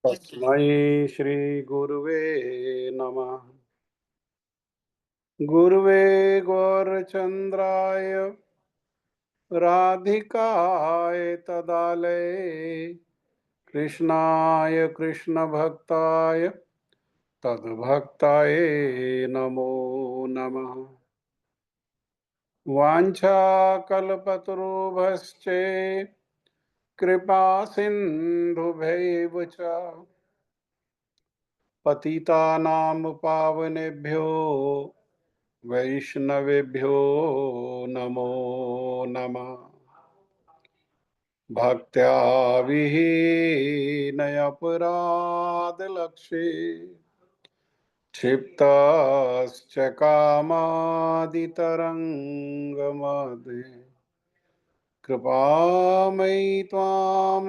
तस्मै श्रीगुरुवे नमः। गुरुवे गौरचन्द्राय राधिकाय तदालये कृष्णाय कृष्णभक्ताय तद्भक्ताय नमो नमः। वाञ्छाकल्पतरुभ्यश्च कृपासिन्धुभ्यैव च पतितानां पावनेभ्यो वैष्णवेभ्यो नमो नमः। भक्त्या विहीनयपराधलक्षे क्षिप्तश्च कामादितरङ्गमध्ये कृपामयि त्वां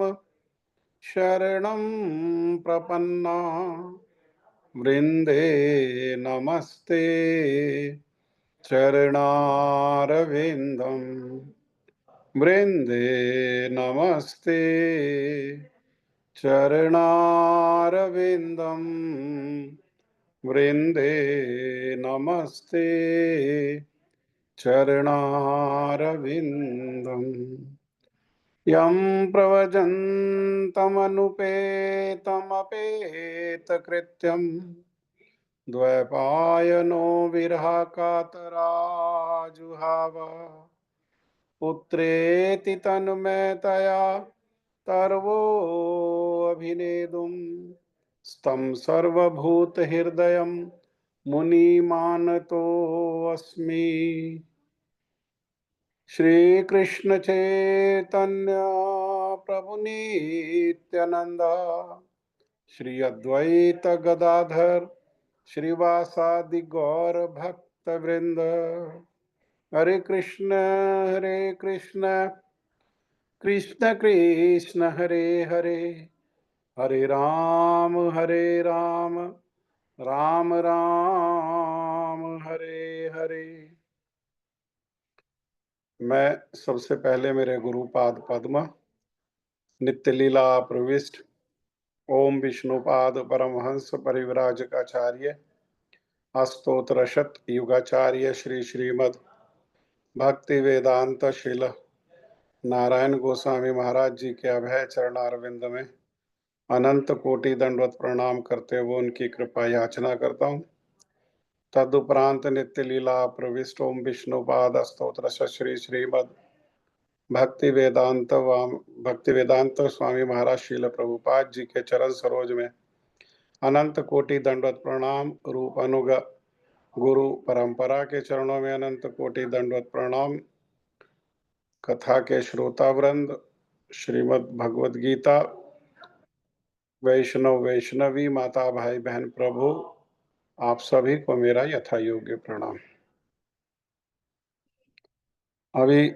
शरणं प्रपन्ना वृन्दे नमस्ते चरणारविन्दम् वृन्दे नमस्ते चरणारविन्दम् वृन्दे नमस्ते चरणारविन्दम्। यं प्रव्रजन्तमनुपेतमपेतकृत्यं द्वैपायनो विरहकातराजुहाव पुत्रेति तन्मयतया तर्वोऽभिनेदुं स्तं सर्वभूतहृदयं मुनिमानतोऽस्मि। श्रीकृष्ण चैतन्य प्रभु नित्यानंद श्री अद्वैत गदाधर श्रीवासादि गौर भक्त वृंद। हरे कृष्ण कृष्ण कृष्ण हरे हरे, हरे राम राम राम हरे हरे। मैं सबसे पहले मेरे गुरुपाद पद्म नित्य लीला प्रविष्ट ओम विष्णुपाद परमहंस परिव्राजकाचार्य अस्तोत्रशत युगाचार्य श्री श्रीमद् भक्ति वेदांत शिल नारायण गोस्वामी महाराज जी के अभय चरणारविंद में अनंत कोटि दंडवत प्रणाम करते हुए उनकी कृपा याचना करता हूँ। तदुपरांत नित्य लीला प्रविष्ट ओम विष्णुपाद स्तोत्रशत श्री श्रीमद् भक्ति वेदांत स्वामी महाराज शील प्रभुपाद जी के चरण सरोज में अनंत कोटि दंडवत प्रणाम। रूप अनुग गुरु परंपरा के चरणों में अनंत कोटि दंडवत प्रणाम। कथा के श्रोता वृंद, श्रीमद् भगवद गीता वैष्णवी माता भाई बहन प्रभु आप सभी को मेरा यथा योग्य प्रणाम। अभी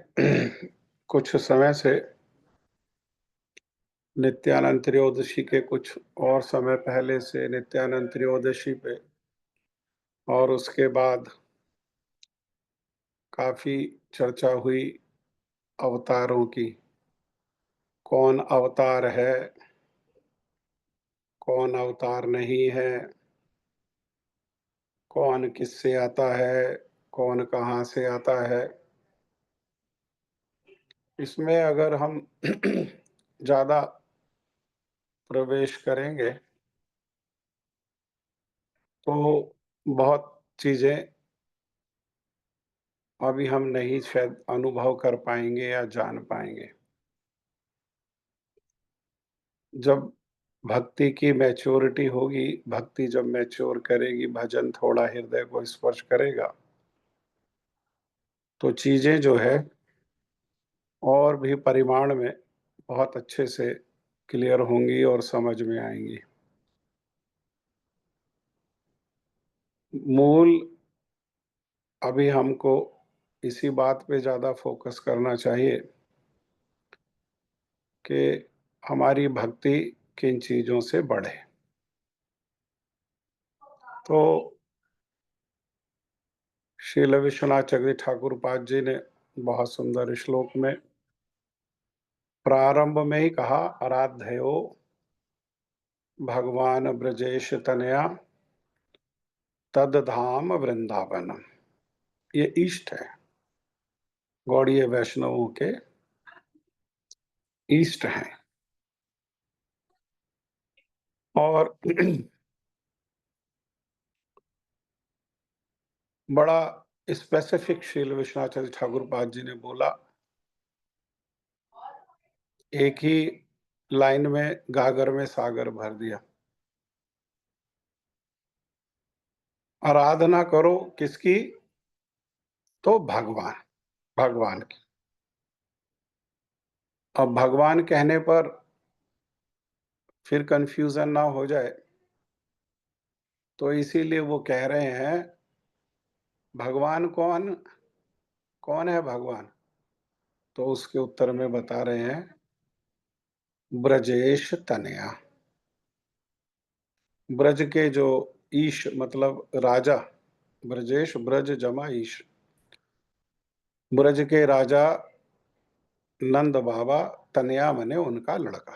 कुछ समय से नित्यानंद त्रयोदशी के कुछ और समय पहले से नित्यानंद त्रयोदशी पे और उसके बाद काफी चर्चा हुई अवतारों की। कौन अवतार है, कौन अवतार नहीं है, कौन किससे आता है, कौन कहाँ से आता है। इसमें अगर हम ज्यादा प्रवेश करेंगे तो बहुत चीजें अभी हम नहीं शायद अनुभव कर पाएंगे या जान पाएंगे। जब भक्ति की मैच्योरिटी होगी, भक्ति जब मैच्योर करेगी, भजन थोड़ा हृदय को स्पर्श करेगा तो चीजें जो है और भी परिमाण में बहुत अच्छे से क्लियर होंगी और समझ में आएंगी। मूल अभी हमको इसी बात पे ज्यादा फोकस करना चाहिए कि हमारी भक्ति किन चीजों से बढ़े। तो श्रील विश्वनाथ चक्रवर्ती ठाकुर पाद जी ने बहुत सुंदर श्लोक में प्रारंभ में ही कहा, आराध्यो भगवान ब्रजेश तनया तद धाम वृंदावन। ये ईस्ट है, गौड़ीय वैष्णवों के ईस्ट हैं। और बड़ा स्पेसिफिक श्रील विश्वनाथ ठाकुर पाद जी ने बोला, एक ही लाइन में गागर में सागर भर दिया। आराधना करो किसकी? तो भगवान, भगवान की। अब भगवान कहने पर फिर कंफ्यूजन ना हो जाए, तो इसीलिए वो कह रहे हैं भगवान कौन? कौन है भगवान? तो उसके उत्तर में बता रहे हैं ब्रजेश तनया। ब्रज के जो ईश मतलब राजा, ब्रजेश ब्रज जमा ईश, ब्रज के राजा नंद बाबा, तनया मने उनका लड़का।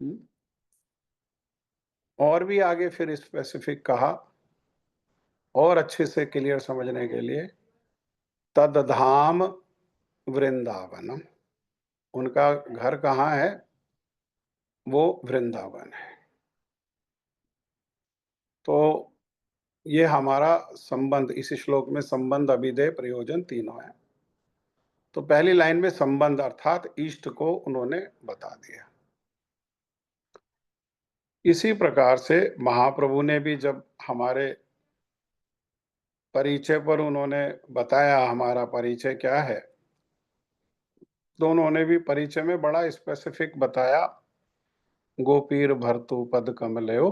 हम्म। और भी आगे फिर स्पेसिफिक कहा, और अच्छे से क्लियर समझने के लिए, तदधाम वृंदावनम, उनका घर कहाँ है? वो वृंदावन है। तो ये हमारा संबंध, इस श्लोक में संबंध अभिधेय प्रयोजन तीनों है। तो पहली लाइन में संबंध अर्थात इष्ट को उन्होंने बता दिया। इसी प्रकार से महाप्रभु ने भी जब हमारे परिचय पर उन्होंने बताया हमारा परिचय क्या है, तो उन्होंने भी परिचय में बड़ा स्पेसिफिक बताया, गोपीर भरतु पद कमलयो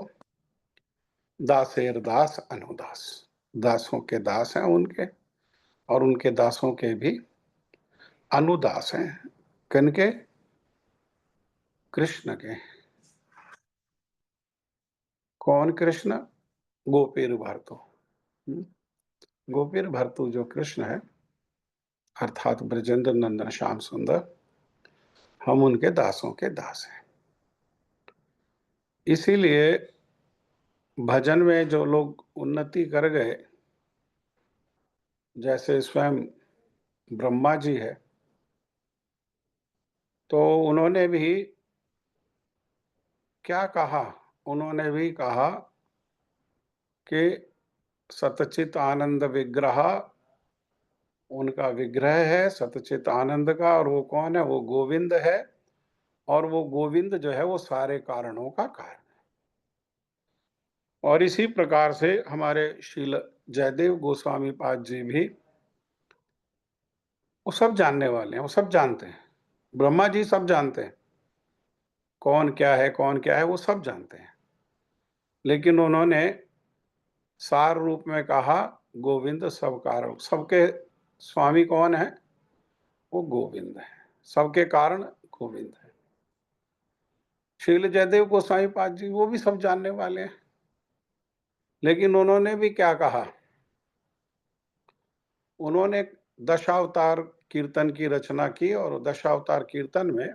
दासेर दास अनुदास। दासों के दास हैं उनके, और उनके दासों के भी अनुदास हैं। किनके? कृष्ण के। कौन कृष्ण? गोपीर भरतु। गोपीर भरतु जो कृष्ण है, अर्थात ब्रजेंद्र नंदन श्याम सुंदर, हम उनके दासों के दास हैं। इसीलिए भजन में जो लोग उन्नति कर गए, जैसे स्वयं ब्रह्मा जी है, तो उन्होंने भी क्या कहा? उन्होंने भी कहा कि सतचित आनंद विग्रह, उनका विग्रह है सतचित आनंद का, और वो कौन है? वो गोविंद है। और वो गोविंद जो है वो सारे कारणों का कारण। और इसी प्रकार से हमारे श्रील जयदेव गोस्वामी पाद जी भी, वो सब जानने वाले हैं, वो सब जानते हैं। ब्रह्मा जी सब जानते हैं कौन क्या है, कौन क्या है, वो सब जानते हैं। लेकिन उन्होंने सार रूप में कहा गोविंद सब कारण, सबके स्वामी कौन है? वो गोविंद है, सबके कारण गोविंद है। श्रील जयदेव गोस्वामी पाद जी वो भी सब जानने वाले हैं, लेकिन उन्होंने भी क्या कहा? उन्होंने दशावतार कीर्तन की रचना की, और दशावतार कीर्तन में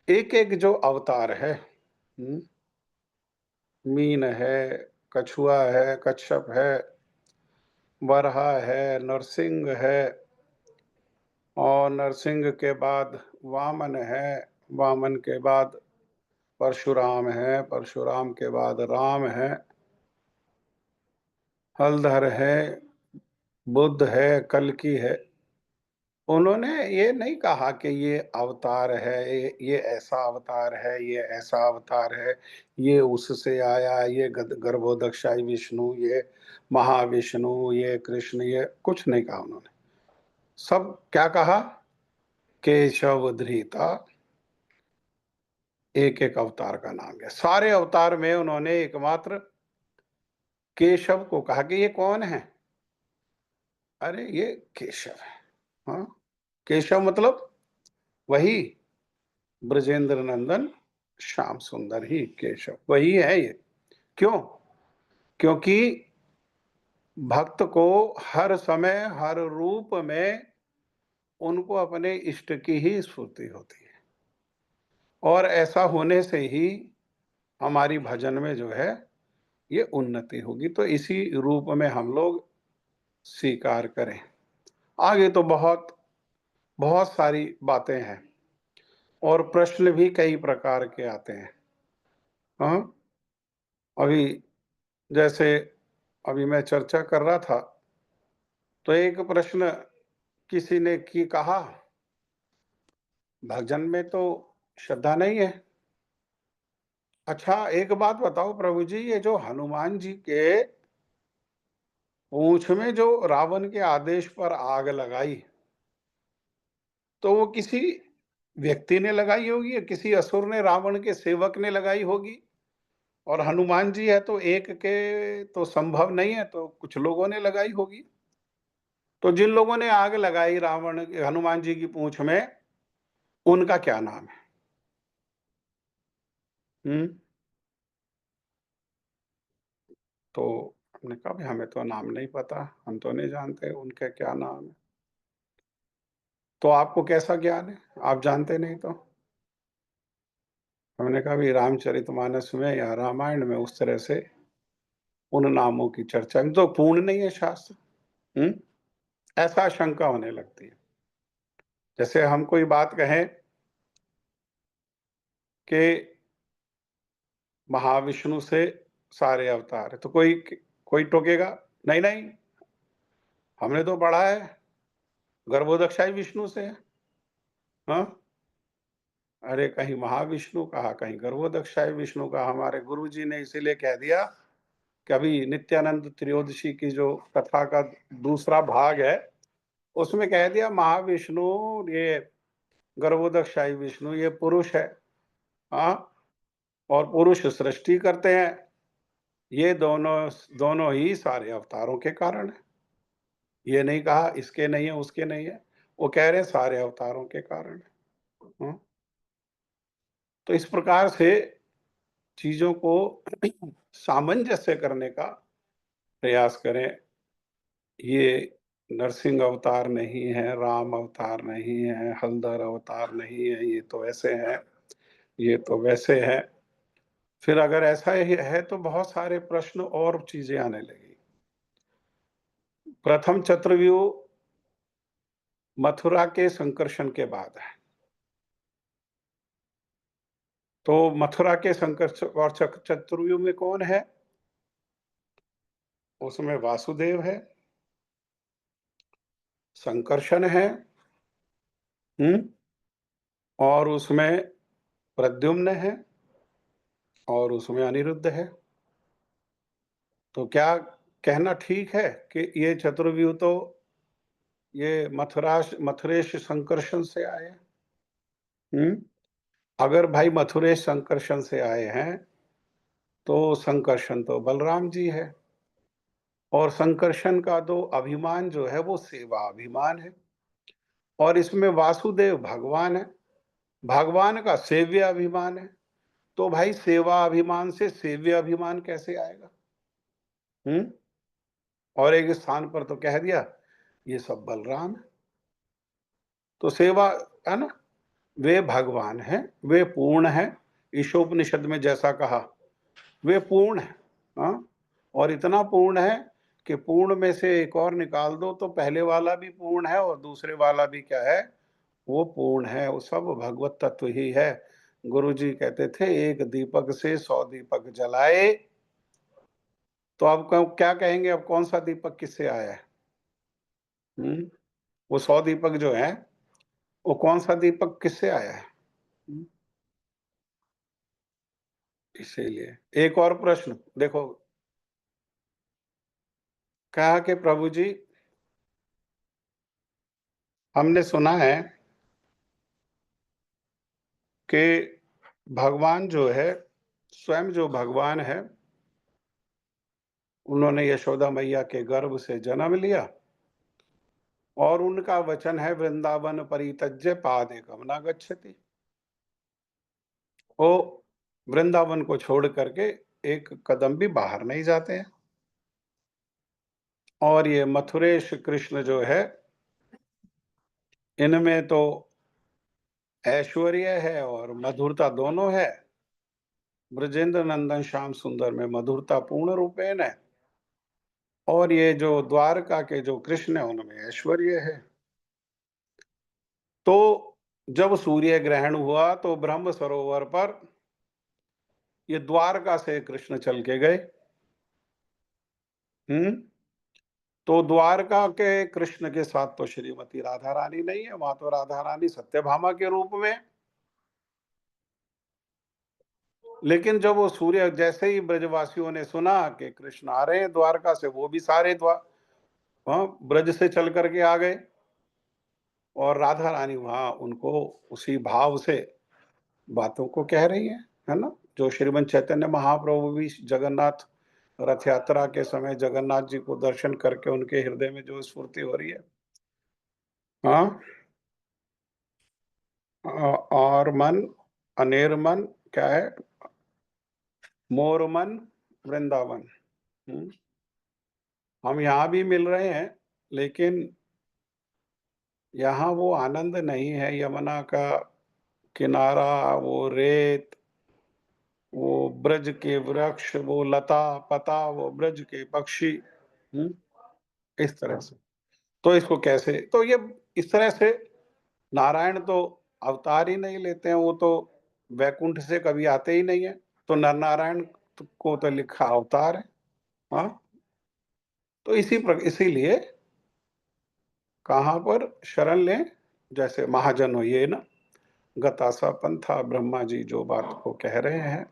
एक एक जो अवतार है, मीन है, कछुआ है, कच्छप है, वरहा है, नरसिंह है, और नरसिंह के बाद वामन है, वामन के बाद परशुराम है, परशुराम के बाद राम है, हलधर है, बुद्ध है, कल्कि है। उन्होंने ये नहीं कहा कि ये अवतार है, ये ऐसा अवतार है, ये ऐसा अवतार है, ये उससे आया, ये गर्भोदक्षाई विष्णु, ये महाविष्णु, ये कृष्ण, ये कुछ नहीं कहा उन्होंने। सब क्या कहा? केशव धृता, एक एक अवतार का नाम है। सारे अवतार में उन्होंने एकमात्र केशव को कहा कि ये कौन है? अरे ये केशव है। हाँ, केशव मतलब वही ब्रजेंद्र नंदन श्याम सुंदर ही केशव, वही है ये। क्यों? क्योंकि भक्त को हर समय हर रूप में उनको अपने इष्ट की ही स्फूर्ति होती है, और ऐसा होने से ही हमारी भजन में जो है ये उन्नति होगी। तो इसी रूप में हम लोग स्वीकार करें। आगे तो बहुत, बहुत सारी बातें हैं और प्रश्न भी कई प्रकार के आते हैं। हाँ, अभी जैसे अभी मैं चर्चा कर रहा था, तो एक प्रश्न किसी ने कहा, भजन में तो श्रद्धा नहीं है। अच्छा, एक बात बताओ प्रभु जी, ये जो हनुमान जी के पूंछ में जो रावण के आदेश पर आग लगाई, तो वो किसी व्यक्ति ने लगाई होगी या किसी असुर ने, रावण के सेवक ने लगाई होगी? और हनुमान जी है तो एक के तो संभव नहीं है, तो कुछ लोगों ने लगाई होगी। तो जिन लोगों ने आग लगाई हनुमान जी की पूंछ में, उनका क्या नाम है? हम्म। तो हमने कहा भाई हमें तो नाम नहीं पता, हम तो नहीं जानते उनके क्या नाम है। तो आपको कैसा ज्ञान है, आप जानते नहीं तो? हमने कहा भाई रामचरितमानस में या रामायण में उस तरह से उन नामों की चर्चा में तो पूर्ण नहीं है शास्त्र। हम्म। ऐसा शंका होने लगती है। जैसे हम कोई बात कहें कि महाविष्णु से सारे अवतार है, तो कोई कोई टोकेगा, नहीं नहीं, हमने तो पढ़ा है गर्भोदक्षाई विष्णु से है। हाँ, अरे कहीं महाविष्णु कहा, कहीं गर्भोदक्षाई विष्णु कहा। हमारे गुरुजी ने इसीलिए कह दिया कि अभी नित्यानंद त्रयोदशी की जो कथा का दूसरा भाग है, उसमें कह दिया महाविष्णु ये गर्भोदक्षाई विष्णु ये पुरुष है। हाँ, और पुरुष सृष्टि करते हैं, ये दोनों दोनों ही सारे अवतारों के कारण है। ये नहीं कहा इसके नहीं है उसके नहीं है, वो कह रहे हैं सारे अवतारों के कारण है। तो इस प्रकार से चीजों को सामंजस्य करने का प्रयास करें। ये नरसिंह अवतार नहीं है, राम अवतार नहीं है, हलधर अवतार नहीं है, ये तो ऐसे है, ये तो वैसे है। फिर अगर ऐसा ही है तो बहुत सारे प्रश्न और चीजें आने लगी। प्रथम चतुर्व्यूह मथुरा के संकर्षण के बाद है। तो मथुरा के संकर्षण और चतुर्व्यूह में कौन है? उसमें वासुदेव है, संकर्षण है, हम्म, और उसमें प्रद्युम्न है, और उसमें अनिरुद्ध है। तो क्या कहना ठीक है कि ये चतुर्व्यूह तो ये मथुरेश संकर्षण से आए हैं? हम्म। अगर भाई मथुरेश संकर्षण से आए हैं, तो संकर्षण तो बलराम जी है, और संकर्षण का तो अभिमान जो है वो सेवा अभिमान है, और इसमें वासुदेव भगवान है, भगवान का सेव्य अभिमान है। तो भाई सेवा अभिमान से सेव्य अभिमान कैसे आएगा? हम्म। और एक स्थान पर तो कह दिया ये सब बलराम है। तो सेवा है ना, वे भगवान हैं, वे पूर्ण हैं। ईशोपनिषद में जैसा कहा, वे पूर्ण है। हाँ, और इतना पूर्ण है कि पूर्ण में से एक और निकाल दो तो पहले वाला भी पूर्ण है और दूसरे वाला भी क्या है, वो पूर्ण है। वो सब भगवत तत्व ही है। गुरु जी कहते थे एक दीपक से 100 दीपक जलाए। तो अब क्या कहेंगे, अब कौन सा दीपक किससे आया है? वो 100 दीपक जो है, वो कौन सा दीपक किससे आया है? हम्म, इसीलिए एक और प्रश्न देखो, कहा कि प्रभु जी हमने सुना है कि भगवान जो है, स्वयं जो भगवान है, उन्होंने यशोदा मैया के गर्भ से जन्म लिया, और उनका वचन है वृंदावन परित्यज्य पादेकम न गच्छति। वो वृंदावन को छोड़ करके एक कदम भी बाहर नहीं जाते हैं। और ये मथुरेश कृष्ण जो है, इनमें तो ऐश्वर्य है और मधुरता दोनों है। ब्रजेंद्र नंदन श्याम सुंदर में मधुरता पूर्ण रूपेण है, और ये जो द्वारका के जो कृष्ण है उनमें ऐश्वर्य है। तो जब सूर्य ग्रहण हुआ तो ब्रह्म सरोवर पर ये द्वारका से कृष्ण चल के गए। तो द्वारका के कृष्ण के साथ तो श्रीमती राधा रानी नहीं है, वहां तो राधा रानी सत्यभामा के रूप में। लेकिन जब वो सूर्य, जैसे ही ब्रजवासियों ने सुना कि कृष्ण आ रहे हैं द्वारका से, वो भी सारे ब्रज से चल करके आ गए, और राधा रानी वहां उनको उसी भाव से बातों को कह रही है ना। जो श्रीमंत चैतन्य महाप्रभु भी जगन्नाथ रथ यात्रा के समय जगन्नाथ जी को दर्शन करके उनके हृदय में जो स्फूर्ति हो रही है। हाँ, और मन, अनेर मन क्या है, मोर मन वृंदावन। हम्म। हम यहाँ भी मिल रहे हैं, लेकिन यहाँ वो आनंद नहीं है, यमुना का किनारा, वो रेत, वो ब्रज के वृक्ष, वो लता पता, वो ब्रज के पक्षी। इस तरह से तो इसको कैसे, तो ये इस तरह से नारायण तो अवतार ही नहीं लेते हैं, वो तो वैकुंठ से कभी आते ही नहीं है। तो नर नारायण को तो लिखा अवतार है। हाँ, तो इसीलिए कहाँ पर शरण लें, जैसे महाजन हो ये ना, गतासा पंथा ब्रह्मा जी जो बात को कह रहे हैं।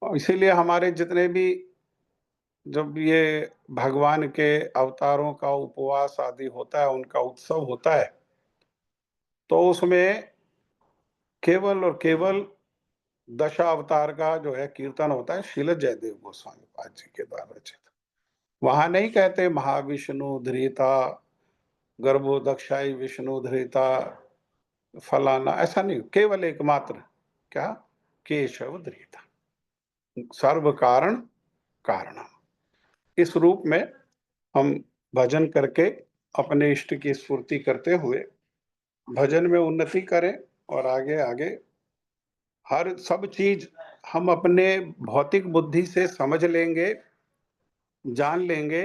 और इसीलिए हमारे जितने भी, जब ये भगवान के अवतारों का उपवास आदि होता है, उनका उत्सव होता है, तो उसमें केवल और केवल दशावतार का जो है कीर्तन होता है, श्रील जयदेव गोस्वामी पाद जी के द्वारा रचित। वहां नहीं कहते महाविष्णु धृता, गर्भो दक्षाई विष्णु धृता, फलाना, ऐसा नहीं, केवल एकमात्र क्या, केशव धृता, सर्व कारण कारण। इस रूप में हम भजन करके अपने इष्ट की स्फूर्ति करते हुए भजन में उन्नति करें, और आगे आगे हर सब चीज हम अपने भौतिक बुद्धि से समझ लेंगे, जान लेंगे,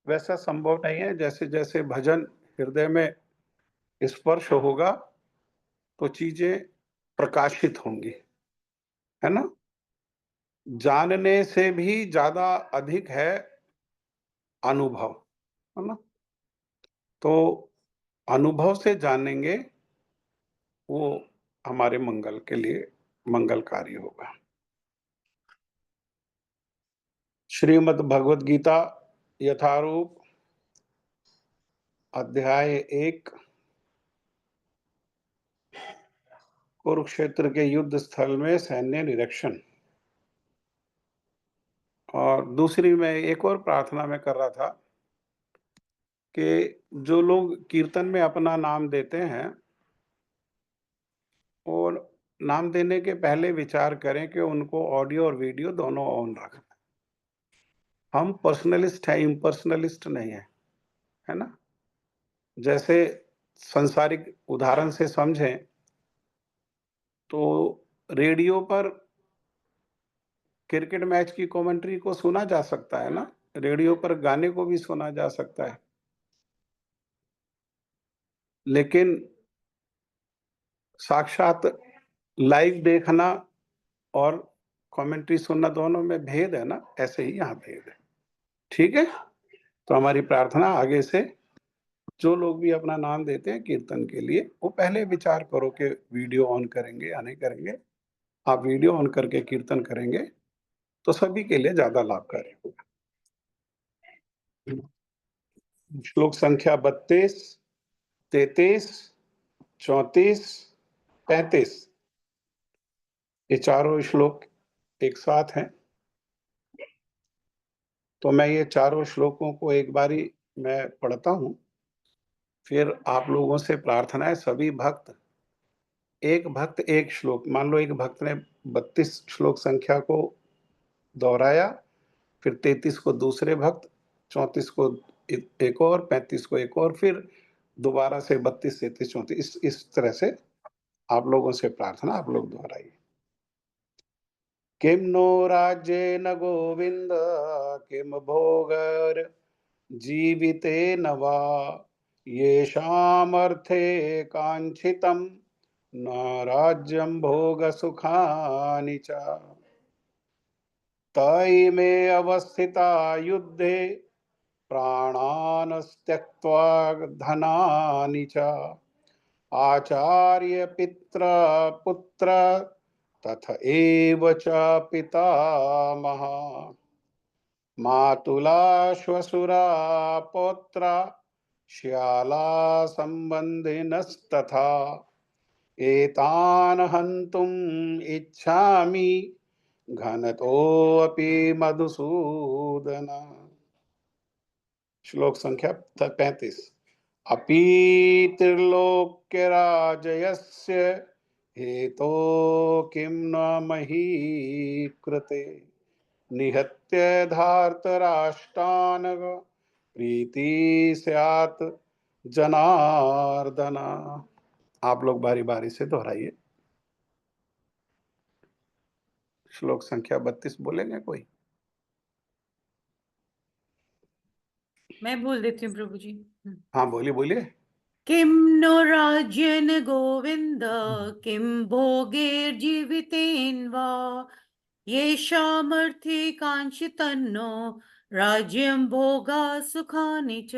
वैसा संभव नहीं है। जैसे जैसे भजन हृदय में स्पर्श होगा तो चीजें प्रकाशित होंगी, है ना। जानने से भी ज्यादा अधिक है अनुभव, है ना। तो अनुभव से जानेंगे, वो हमारे मंगल के लिए मंगलकारी होगा। श्रीमद् भगवद गीता यथारूप अध्याय 1, कुरुक्षेत्र के युद्ध स्थल में सैन्य निरीक्षण। और दूसरी मैं एक और प्रार्थना में कर रहा था कि जो लोग कीर्तन में अपना नाम देते हैं, और नाम देने के पहले विचार करें कि उनको ऑडियो और वीडियो दोनों ऑन रखना। हम पर्सनलिस्ट हैं, इम्पर्सनलिस्ट नहीं है, है ना। जैसे संसारिक उदाहरण से समझें तो रेडियो पर क्रिकेट मैच की कमेंट्री को सुना जा सकता है ना, रेडियो पर गाने को भी सुना जा सकता है, लेकिन साक्षात लाइव देखना और कमेंट्री सुनना, दोनों में भेद है ना, ऐसे ही यहाँ भेद है। ठीक है, तो हमारी प्रार्थना आगे से जो लोग भी अपना नाम देते हैं कीर्तन के लिए, वो पहले विचार करो कि वीडियो ऑन करेंगे या नहीं करेंगे। आप वीडियो ऑन करके कीर्तन करेंगे तो सभी के लिए ज्यादा लाभकारी होगा। श्लोक संख्या 32, 33, 34, 35, ये चारों श्लोक एक साथ हैं। तो मैं ये चारों श्लोकों को एक बारी मैं पढ़ता हूं, फिर आप लोगों से प्रार्थना है, सभी भक्त, एक भक्त एक श्लोक, मान लो एक भक्त ने 32 श्लोक संख्या को दोहराया, फिर 33 को दूसरे भक्त, 34 को एक और, 35 को एक और, फिर दोबारा से 32, 33, 34, इस तरह से आप लोगों से प्रार्थना, आप लोग दोहराइए। किं नो राज्येन गोविन्द किं भोगैर्जीवितेन वा येषामर्थे काङ्क्षितं न राज्यं भोगसुखानि च तैमे अवस्थिता युद्धे प्राणान् त्यक्त्वा धनानि च आचार्य पित्र पुत्र तथ एव च पितामह मातुला श्वशुरा पौत्रा श्याला संबंधिनस्तथा एतान् हन्तुम् इच्छामि घनतोऽपि मधुसूदन। श्लोक संख्या 35। अपि त्रिलोक्यराजयस्य हेतो किं न मही कृते निहत्य धार्तराष्ट्रान् प्रीति स्यात् जनार्दन। आप लोग बारी बारी से दोहराइए। श्लोक संख्या 32 बोलेंगे कोई? मैं बोल देती हूँ प्रभु जी। हाँ बोलिए बोलिए। किं नो राज्येन गोविन्द किं भोगैर्जीवितेन वा येषामर्थे काङ्क्षितन्नो राज्यं भोगा सुखानि च।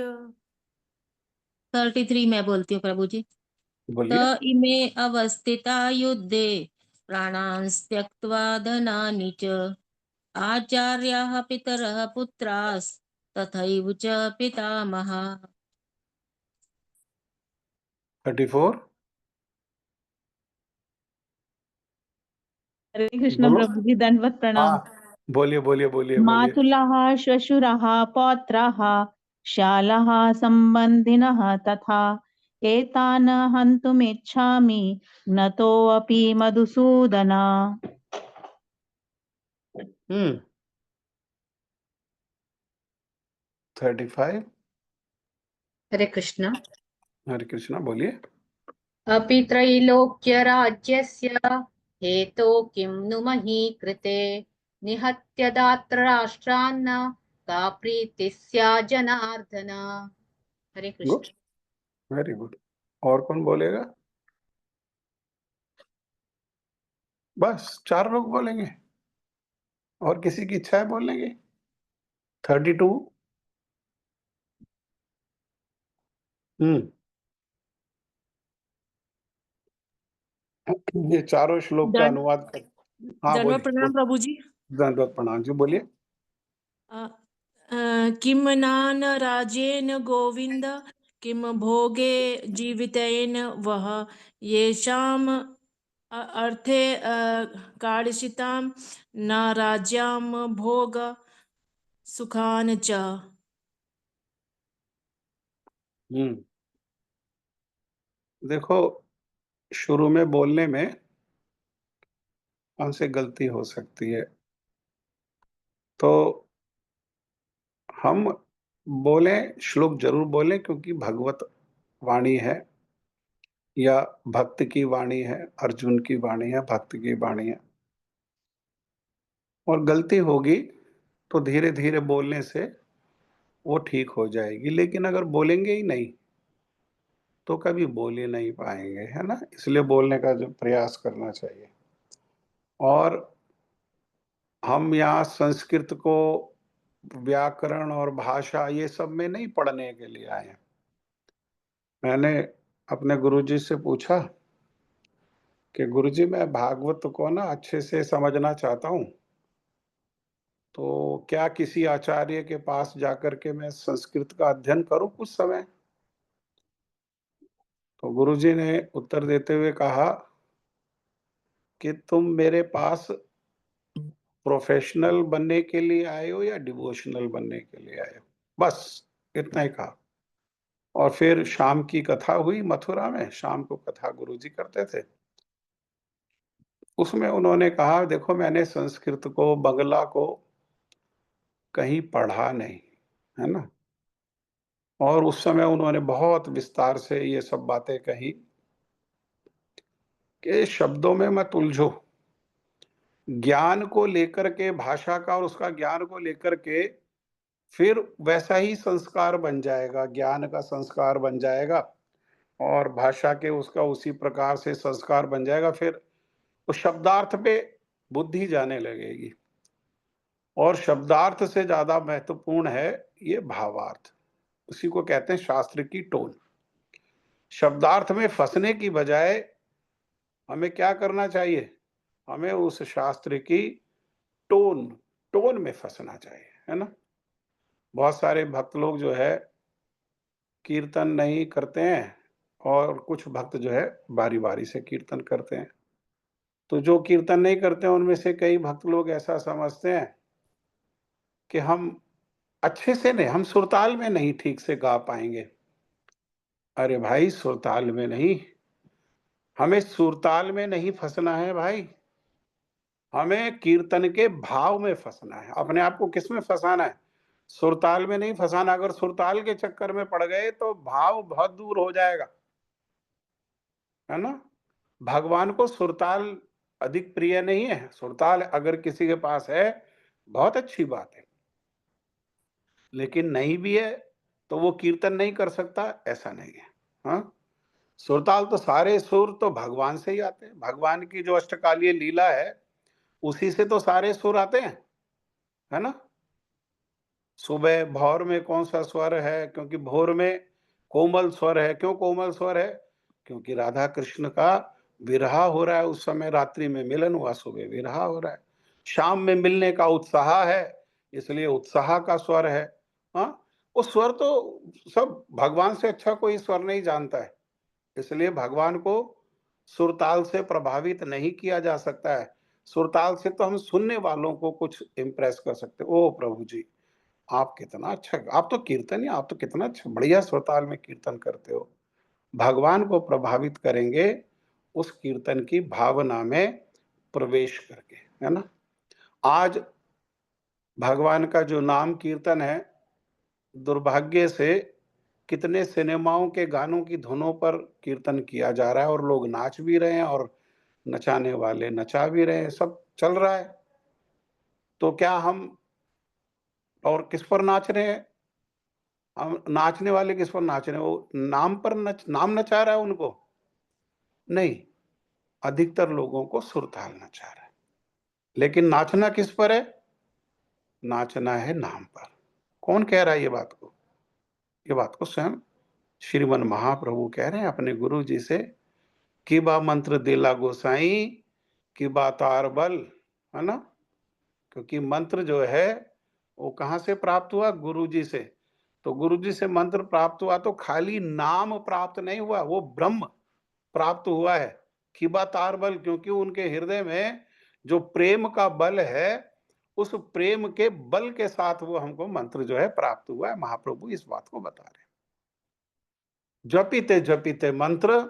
33 मैं बोलती हूँ प्रभु जी। बोलिए। त इमे अवस्थिता युद्धे प्राणान् त्यक्त्वा धनानि च आचार्याः पितरः पुत्रास्तथैव च पितामहा। 34। हरे कृष्ण बोलो। प्रभु जी, दंडवत प्रणाम। हाँ बोलिए बोलिए बोलिए बोलिए। मातुलः श्वशुरः पौत्रः शालः सम्बन्धिनः तथा एतान् हन्तुमिच्छामि नतोऽपि मधुसूदन। 35। हरे कृष्ण। हरे कृष्णा बोलिए। अपि त्रैलोक्यराज्यस्य हेतो किं नु मही कृते निहत्य दात्र राष्ट्रान्न का प्रीतिः स्या Janardan. Hare good, Krishna. Very good. और कौन बोलेगा? बस 4 लोग बोलेंगे। और किसी की इच्छा है बोलने की? 32। ये चारों श्लोक का अनुवाद कर। हाँ दंडवत बोलिए। प्रणाम प्रभु जी। दंडवत प्रणाम जी बोलिए। किम नान राजेन गोविंद किम भोगे जीवितेन वह येषाम अर्थे काङ्क्षितां न राज्यं भोग सुखान च। देखो, शुरू में बोलने में हमसे गलती हो सकती है, तो हम बोलें, श्लोक जरूर बोलें, क्योंकि भगवत वाणी है या भक्त की वाणी है, अर्जुन की वाणी है, भक्त की वाणी है। और गलती होगी तो धीरे धीरे बोलने से वो ठीक हो जाएगी, लेकिन अगर बोलेंगे ही नहीं तो कभी बोल ही नहीं पाएंगे, है ना। इसलिए बोलने का जो प्रयास करना चाहिए। और हम यहाँ संस्कृत को व्याकरण और भाषा ये सब में नहीं पढ़ने के लिए आए हैं। मैंने अपने गुरुजी से पूछा कि गुरुजी मैं भागवत को ना अच्छे से समझना चाहता हूँ, तो क्या किसी आचार्य के पास जाकर के मैं संस्कृत का अध्ययन करूं कुछ समय? तो गुरुजी ने उत्तर देते हुए कहा कि तुम मेरे पास प्रोफेशनल बनने के लिए आए हो या डिवोशनल बनने के लिए आए हो, बस इतना ही कहा। और फिर शाम की कथा हुई मथुरा में, शाम को कथा गुरुजी करते थे। उसमें उन्होंने कहा देखो मैंने संस्कृत को, बंगला को कहीं पढ़ा नहीं, है ना। और उस समय उन्होंने बहुत विस्तार से ये सब बातें कही कि शब्दों में मत उलझो, ज्ञान को लेकर के, भाषा का और उसका ज्ञान को लेकर के फिर वैसा ही संस्कार बन जाएगा, ज्ञान का संस्कार बन जाएगा और भाषा के उसका उसी प्रकार से संस्कार बन जाएगा। फिर उस शब्दार्थ पे बुद्धि जाने लगेगी और शब्दार्थ से ज्यादा महत्वपूर्ण है ये भावार्थ। उसी को कहते हैं शास्त्र की टोन। शब्दार्थ में फंसने की बजाय हमें क्या करना चाहिए? हमें उस शास्त्र की टोन में फंसना चाहिए, है ना? बहुत सारे भक्त लोग जो है कीर्तन नहीं करते हैं और कुछ भक्त जो है बारी-बारी से कीर्तन करते हैं। तो जो कीर्तन नहीं करते हैं उनमें से कई भक्त लोग ऐसा समझते हैं कि हम अच्छे से नहीं, हम सुरताल में नहीं ठीक से गा पाएँगे। अरे भाई, सुरताल में नहीं, हमें सुरताल में नहीं फँसना है भाई। हमें कीर्तन के भाव में फँसना है। अपने आप को किसमें फँसाना है? सुरताल में नहीं फँसाना। अगर सुरताल के चक्कर में पड़ गए तो भाव बहुत दूर हो जाएगा, है ना? भगवान को सुरताल अधिक प्रिय नहीं है। सुरताल अगर किसी के पास है, बहुत अच्छी बात है। लेकिन नहीं भी है, तो वो कीर्तन नहीं कर सकता, ऐसा नहीं है। हाँ? सुरताल तो सारे सुर तो भगवान से ही आते हैं। भगवान की जो अष्टकालीय लीला है, उसी से तो सारे सुर आते हैं, है ना? सुबह भौर में कौन सा स्वर है? क्योंकि भोर में कोमल स्वर है। क्यों कोमल स्वर है? क्योंकि राधा कृष्ण का विरह हो रहा है, उस समय रात्रि में मिलन हुआ, सुबह विरह हो रहा है। शाम में मिलने का उत्साह है, इसलिए उत्साह का स्वर है। हाँ, वो स्वर तो सब भगवान से अच्छा कोई स्वर नहीं जानता है, इसलिए भगवान को सुरताल से प्रभावित नहीं किया जा सकता है। सुरताल से तो हम सुनने वालों को कुछ इम्प्रेस कर सकते। ओ प्रभु जी, आप कितना अच्छा, आप तो कीर्तन ही, आप तो कितना अच्छा बढ़िया सुरताल में कीर्तन करते हो। भगवान को प्रभावित करेंगे उस कीर्तन की भावना में प्रवेश करके, है ना? आज भगवान का जो नाम कीर्तन है, दुर्भाग्य से कितने सिनेमाओं के गानों की धुनों पर कीर्तन किया जा रहा है और लोग नाच भी रहे हैं और नचाने वाले नचा भी रहे हैं, सब चल रहा है। तो क्या हम और किस पर नाच रहे हैं? हम नाचने वाले किस पर नाच रहे हैं? वो नाम पर नाम नचा रहा है उनको? नहीं, अधिकतर लोगों को सुरताल नचा रहा है। लेकिन नाचना किस पर है? नाचना है नाम पर। कौन कह रहा है ये बात को? ये बात को स्वयं श्रीमन महाप्रभु कह रहे हैं अपने गुरु जी से, कि बा मंत्र देला गोसाई, कि बा तार बल, है ना? क्योंकि मंत्र जो है वो कहाँ से प्राप्त हुआ? गुरु जी से। तो गुरु जी से मंत्र प्राप्त हुआ तो खाली नाम प्राप्त नहीं हुआ, वो ब्रह्म प्राप्त हुआ है। खिबा तार बल, क्योंकि उनके हृदय में जो प्रेम का बल है, उस प्रेम के बल के साथ वो हमको मंत्र जो है प्राप्त हुआ है। महाप्रभु इस बात को बता रहे हैं। जपिते जपिते मंत्र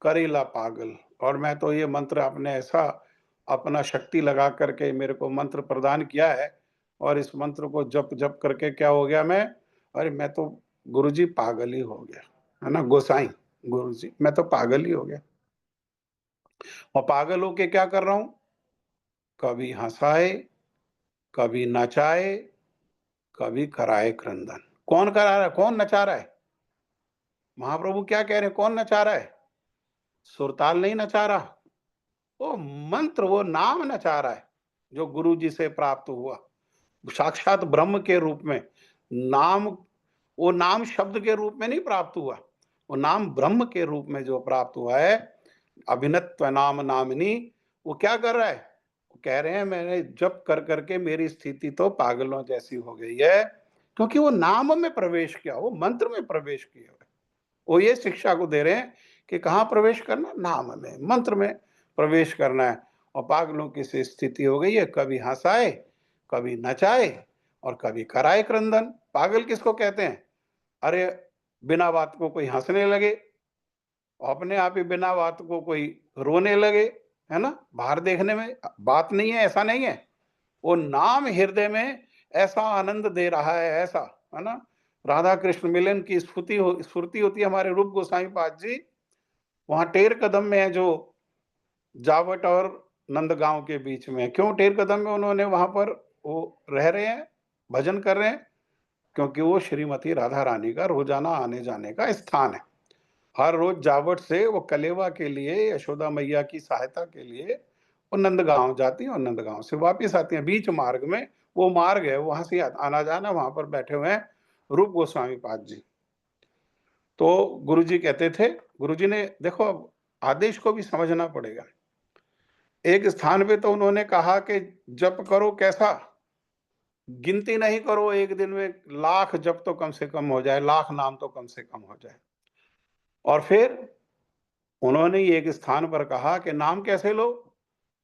करेला पागल। और मैं तो ये मंत्र अपने ऐसा अपना शक्ति लगा करके मेरे को मंत्र प्रदान किया है और इस मंत्र को जप जप करके क्या हो गया मैं, अरे मैं तो गुरुजी पागल ही हो गया, है ना? गोसाई गुरुजी, मैं तो पागल ही हो गया। और पागल होके क्या कर रहा हूं? कभी हंसाए, कभी नचाए, कभी कराए क्रंदन। कौन करा रहा है? कौन नचा रहा है? महाप्रभु क्या कह रहे हैं? कौन नचा रहा है? सुरताल नहीं नचा रहा, वो मंत्र, वो नाम नचा रहा है जो गुरु जी से प्राप्त हुआ साक्षात ब्रह्म के रूप में। नाम, वो नाम शब्द के रूप में नहीं प्राप्त हुआ, वो नाम ब्रह्म के रूप में जो प्राप्त हुआ है, अभिनत्व नाम नामिनी। वो क्या कर रहा है? वो कह रहे हैं मैंने जप कर करके मेरी स्थिति तो पागलों जैसी हो गई है, क्योंकि वो नाम में प्रवेश किया, वो मंत्र में प्रवेश किया। वो ये शिक्षा को दे रहे हैं कि कहाँ प्रवेश करना? नाम में, मंत्र में प्रवेश करना है। और पागलों की सी स्थिति हो गई है, कभी हंसाए, कभी नचाए और कभी कराए क्रंदन। पागल किसको कहते हैं? अरे बिना बात को कोई हंसने लगे, अपने आप ही बिना बात को कोई रोने लगे, है ना? बाहर देखने में बात नहीं है, ऐसा नहीं है। वो नाम हृदय में ऐसा आनंद दे रहा है, ऐसा, है ना? राधा कृष्ण मिलन की स्फूर्ति होती है हमारे रूप गोसाई पाद जी। वहां टेर कदम में है जो जावट और नंदगांव के बीच में। क्यों टेर कदम में उन्होंने वहां पर वो रह रहे हैं, भजन कर रहे हैं? क्योंकि वो श्रीमती राधा रानी का रोजाना आने जाने का स्थान है। हर रोज जावट से वो कलेवा के लिए, यशोदा मैया की सहायता के लिए वो नंदगांव जाती हैं और नंदगांव से वापिस आती हैं। बीच मार्ग में वो मार्ग है, वहां से आना जाना, वहां पर बैठे हुए हैं रूप गोस्वामी पाद जी। तो गुरुजी कहते थे, गुरुजी ने देखो अब आदेश को भी समझना पड़ेगा। एक स्थान पे तो उन्होंने कहा कि जप करो, कैसा गिनती नहीं करो, एक दिन में 1,00,000 जप तो कम से कम हो जाए, 1,00,000 नाम तो कम से कम हो जाए। और फिर उन्होंने एक स्थान पर कहा कि नाम कैसे लो?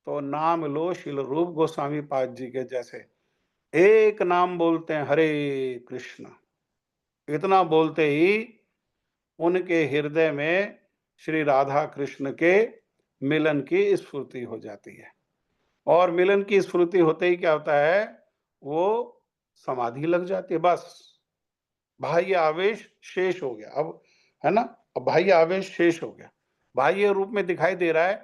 तो नाम लो श्रील रूप गोस्वामी पाद जी के जैसे। एक नाम बोलते हैं, हरे कृष्ण। इतना बोलते ही उनके हृदय में श्री राधा कृष्ण के मिलन की स्फूर्ति हो जाती है। और मिलन की स्फूर्ति होते ही क्या होता है? वो समाधि लग जाती है। बस बाह्य आवेश शेष हो गया अब, है ना? अब बाह्य आवेश शेष हो गया। बाह्य रूप में दिखाई दे रहा है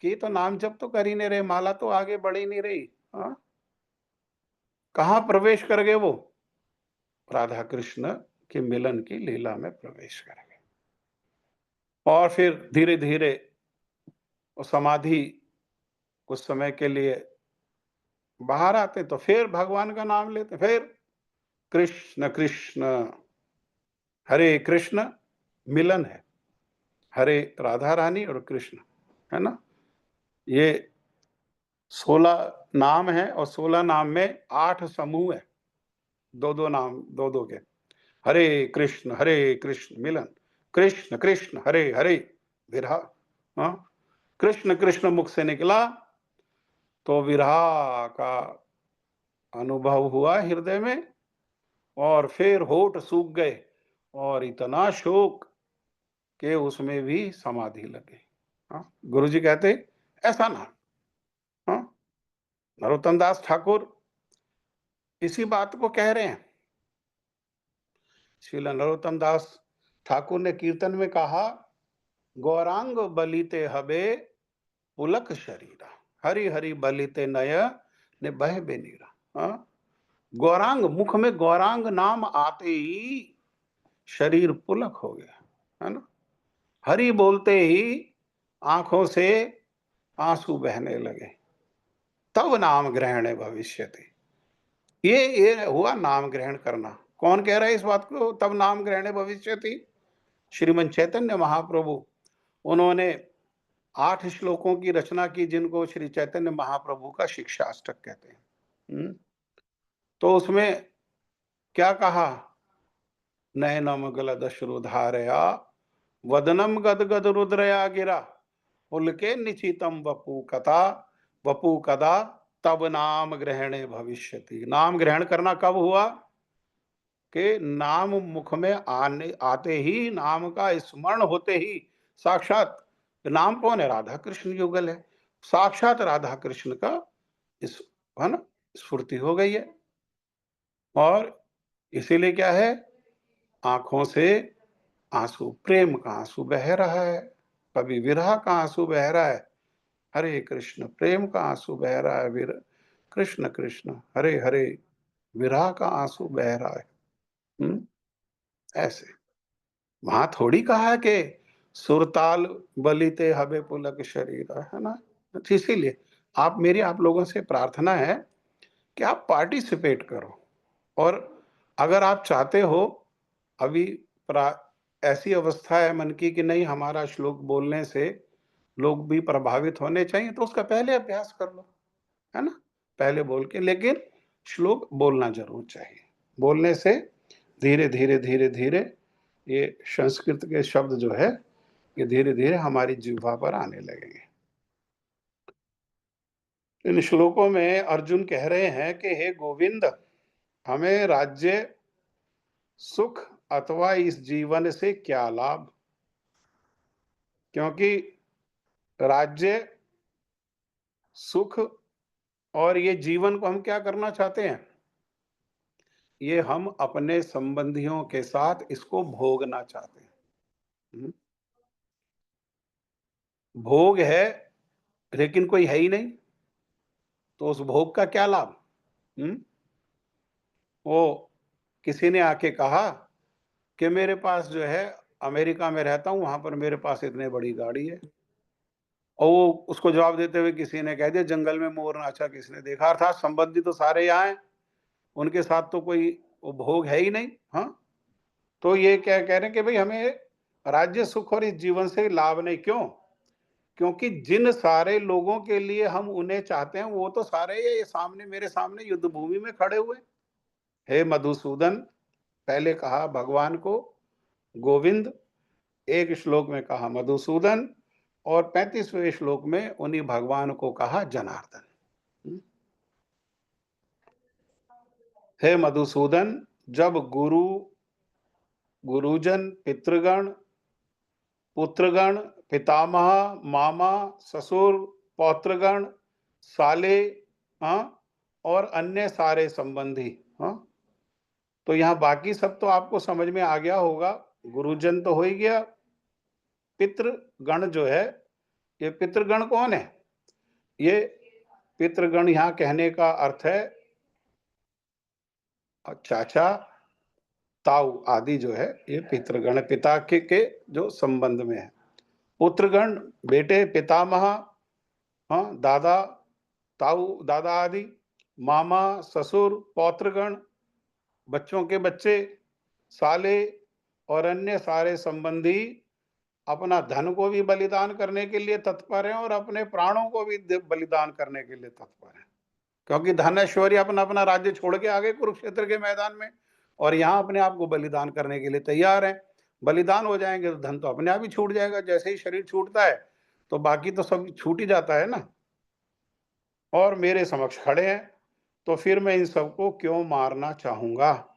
कि तो नाम जप तो कर ही नहीं रहे, माला तो आगे बढ़ ही नहीं रही। हाँ, कहाँ प्रवेश कर गए वो? राधा कृष्ण के मिलन की लीला में प्रवेश कर गए। और फिर धीरे धीरे वो समाधि कुछ समय के लिए बाहर आते तो फिर भगवान का नाम लेते, फिर कृष्ण कृष्ण हरे कृष्ण मिलन है, हरे राधा रानी और कृष्ण, है ना? ये 16 नाम है और 16 नाम में 8 समूह है, दो नाम दो के। हरे कृष्ण मिलन, कृष्ण कृष्ण हरे हरे विरह। हाँ, कृष्ण कृष्ण मुख से निकला तो विरह का अनुभव हुआ हृदय में, और फिर होठ सूख गए और इतना शोक कि उसमें भी समाधि लगे। हाँ, गुरु जी कहते ऐसा ना। हाँ, नरोत्तम दास ठाकुर इसी बात को कह रहे हैं। श्रील नरोत्तम दास ठाकुर ने कीर्तन में कहा, गौरांग बलिते हबे पुलक शरीरा, हरि हरि बलिते नय ने बह बेनीरा। हाँ, गौरांग, मुख में गौरांग नाम आते ही शरीर पुलक हो गया, है ना? हरि बोलते ही आंखों से आंसू बहने लगे। तब नाम ग्रहण भविष्यति। ये हुआ नाम ग्रहण करना। कौन कह रहा है इस बात को? तब नाम ग्रहण भविष्यति, श्रीमन चैतन्य महाप्रभु। उन्होंने 8 श्लोकों की रचना की जिनको श्री चैतन्य महाप्रभु का शिक्षाष्टक कहते हैं। तो उसमें क्या कहा? नयनम गलदश्रुधारया वदनम गदगद रुद्रया गिरा पुलके निचितम वपु कदा तब नाम ग्रहणे भविष्यति। नाम ग्रहण करना कब हुआ? कि नाम मुख में आते ही, नाम का स्मरण होते ही साक्षात, नाम कौन है? राधा कृष्ण युगल है, साक्षात राधा कृष्ण का इस, है ना, स्फूर्ति हो गई है। और इसीलिए क्या है? आंखों से आंसू, प्रेम का आंसू बह रहा है, कभी विरह का आंसू बह रहा है, हरे कृष्ण प्रेम का आंसू बह रहा है, कृष्ण कृष्ण हरे हरे विरह का आंसू बह रहा है। ऐसे वहां थोड़ी कहा है कि सुरताल बलिते हबे पुलक शरीर, है ना? इसीलिए आप लोगों से प्रार्थना है कि आप पार्टिसिपेट करो। और अगर आप चाहते हो, अभी ऐसी अवस्था है मन की कि नहीं, हमारा श्लोक बोलने से लोग भी प्रभावित होने चाहिए, तो उसका पहले अभ्यास कर लो, है ना? पहले बोल के, लेकिन श्लोक बोलना जरूर चाहिए। बोलने से धीरे धीरे धीरे धीरे ये संस्कृत के शब्द जो है ये धीरे धीरे हमारी जिह्वा पर आने लगेंगे। इन श्लोकों में अर्जुन कह रहे हैं कि हे गोविंद, हमें राज्य सुख अथवा इस जीवन से क्या लाभ? क्योंकि राज्य सुख और ये जीवन को हम क्या करना चाहते हैं? ये हम अपने संबंधियों के साथ इसको भोगना चाहते हैं। भोग है लेकिन कोई है ही नहीं, तो उस भोग का क्या लाभ? वो किसी ने आके कहा कि मेरे पास जो है, अमेरिका में रहता हूँ, वहां पर मेरे पास इतनी बड़ी गाड़ी है, और वो उसको जवाब देते हुए किसी ने कह दिया जंगल में मोर नाचा किसने देखा। अर्थात संबंधी तो सारे यहाँ हैं, उनके साथ तो कोई वो भोग है ही नहीं। हाँ, तो ये क्या कह रहे हैं कि भाई हमें राज्य सुख और इस जीवन से लाभ नहीं। क्यों? क्योंकि जिन सारे लोगों के लिए हम उन्हें चाहते हैं वो तो सारे ये सामने, मेरे सामने युद्ध भूमि में खड़े हुए। हे मधुसूदन, पहले कहा भगवान को गोविंद, एक श्लोक में कहा मधुसूदन, और 35वें श्लोक में उन्हीं भगवान को कहा जनार्दन। हे मधुसूदन, जब गुरुजन, पितृगण, पुत्रगण, पितामह, मामा, ससुर, पौत्रगण, साले, हाँ, और अन्य सारे संबंधी, हाँ, तो यहाँ बाकी सब तो आपको समझ में आ गया होगा। गुरुजन तो हो ही गया। पितृगण जो है, ये पितृगण कौन है? ये पितृगण यहाँ कहने का अर्थ है चाचा, ताऊ आदि जो है, ये पितृगण पिता के जो संबंध में है। पुत्रगण बेटे, पितामह, हाँ, दादा, ताऊ दादा आदि, मामा, ससुर, पौत्रगण बच्चों के बच्चे, साले और अन्य सारे संबंधी अपना धन को भी बलिदान करने के लिए तत्पर हैं और अपने प्राणों को भी बलिदान करने के लिए तत्पर हैं। क्योंकि धन ऐश्वर्य अपना अपना राज्य छोड़ के आ गए कुरुक्षेत्र के मैदान में, और यहाँ अपने आप को बलिदान करने के लिए तैयार हैं। बलिदान हो जाएंगे तो धन तो अपने आप ही छूट जाएगा। जैसे ही शरीर छूटता है तो बाकी तो सब छूट ही जाता है ना। और मेरे समक्ष खड़े हैं, तो फिर मैं इन सबको क्यों मारना चाहूंगा?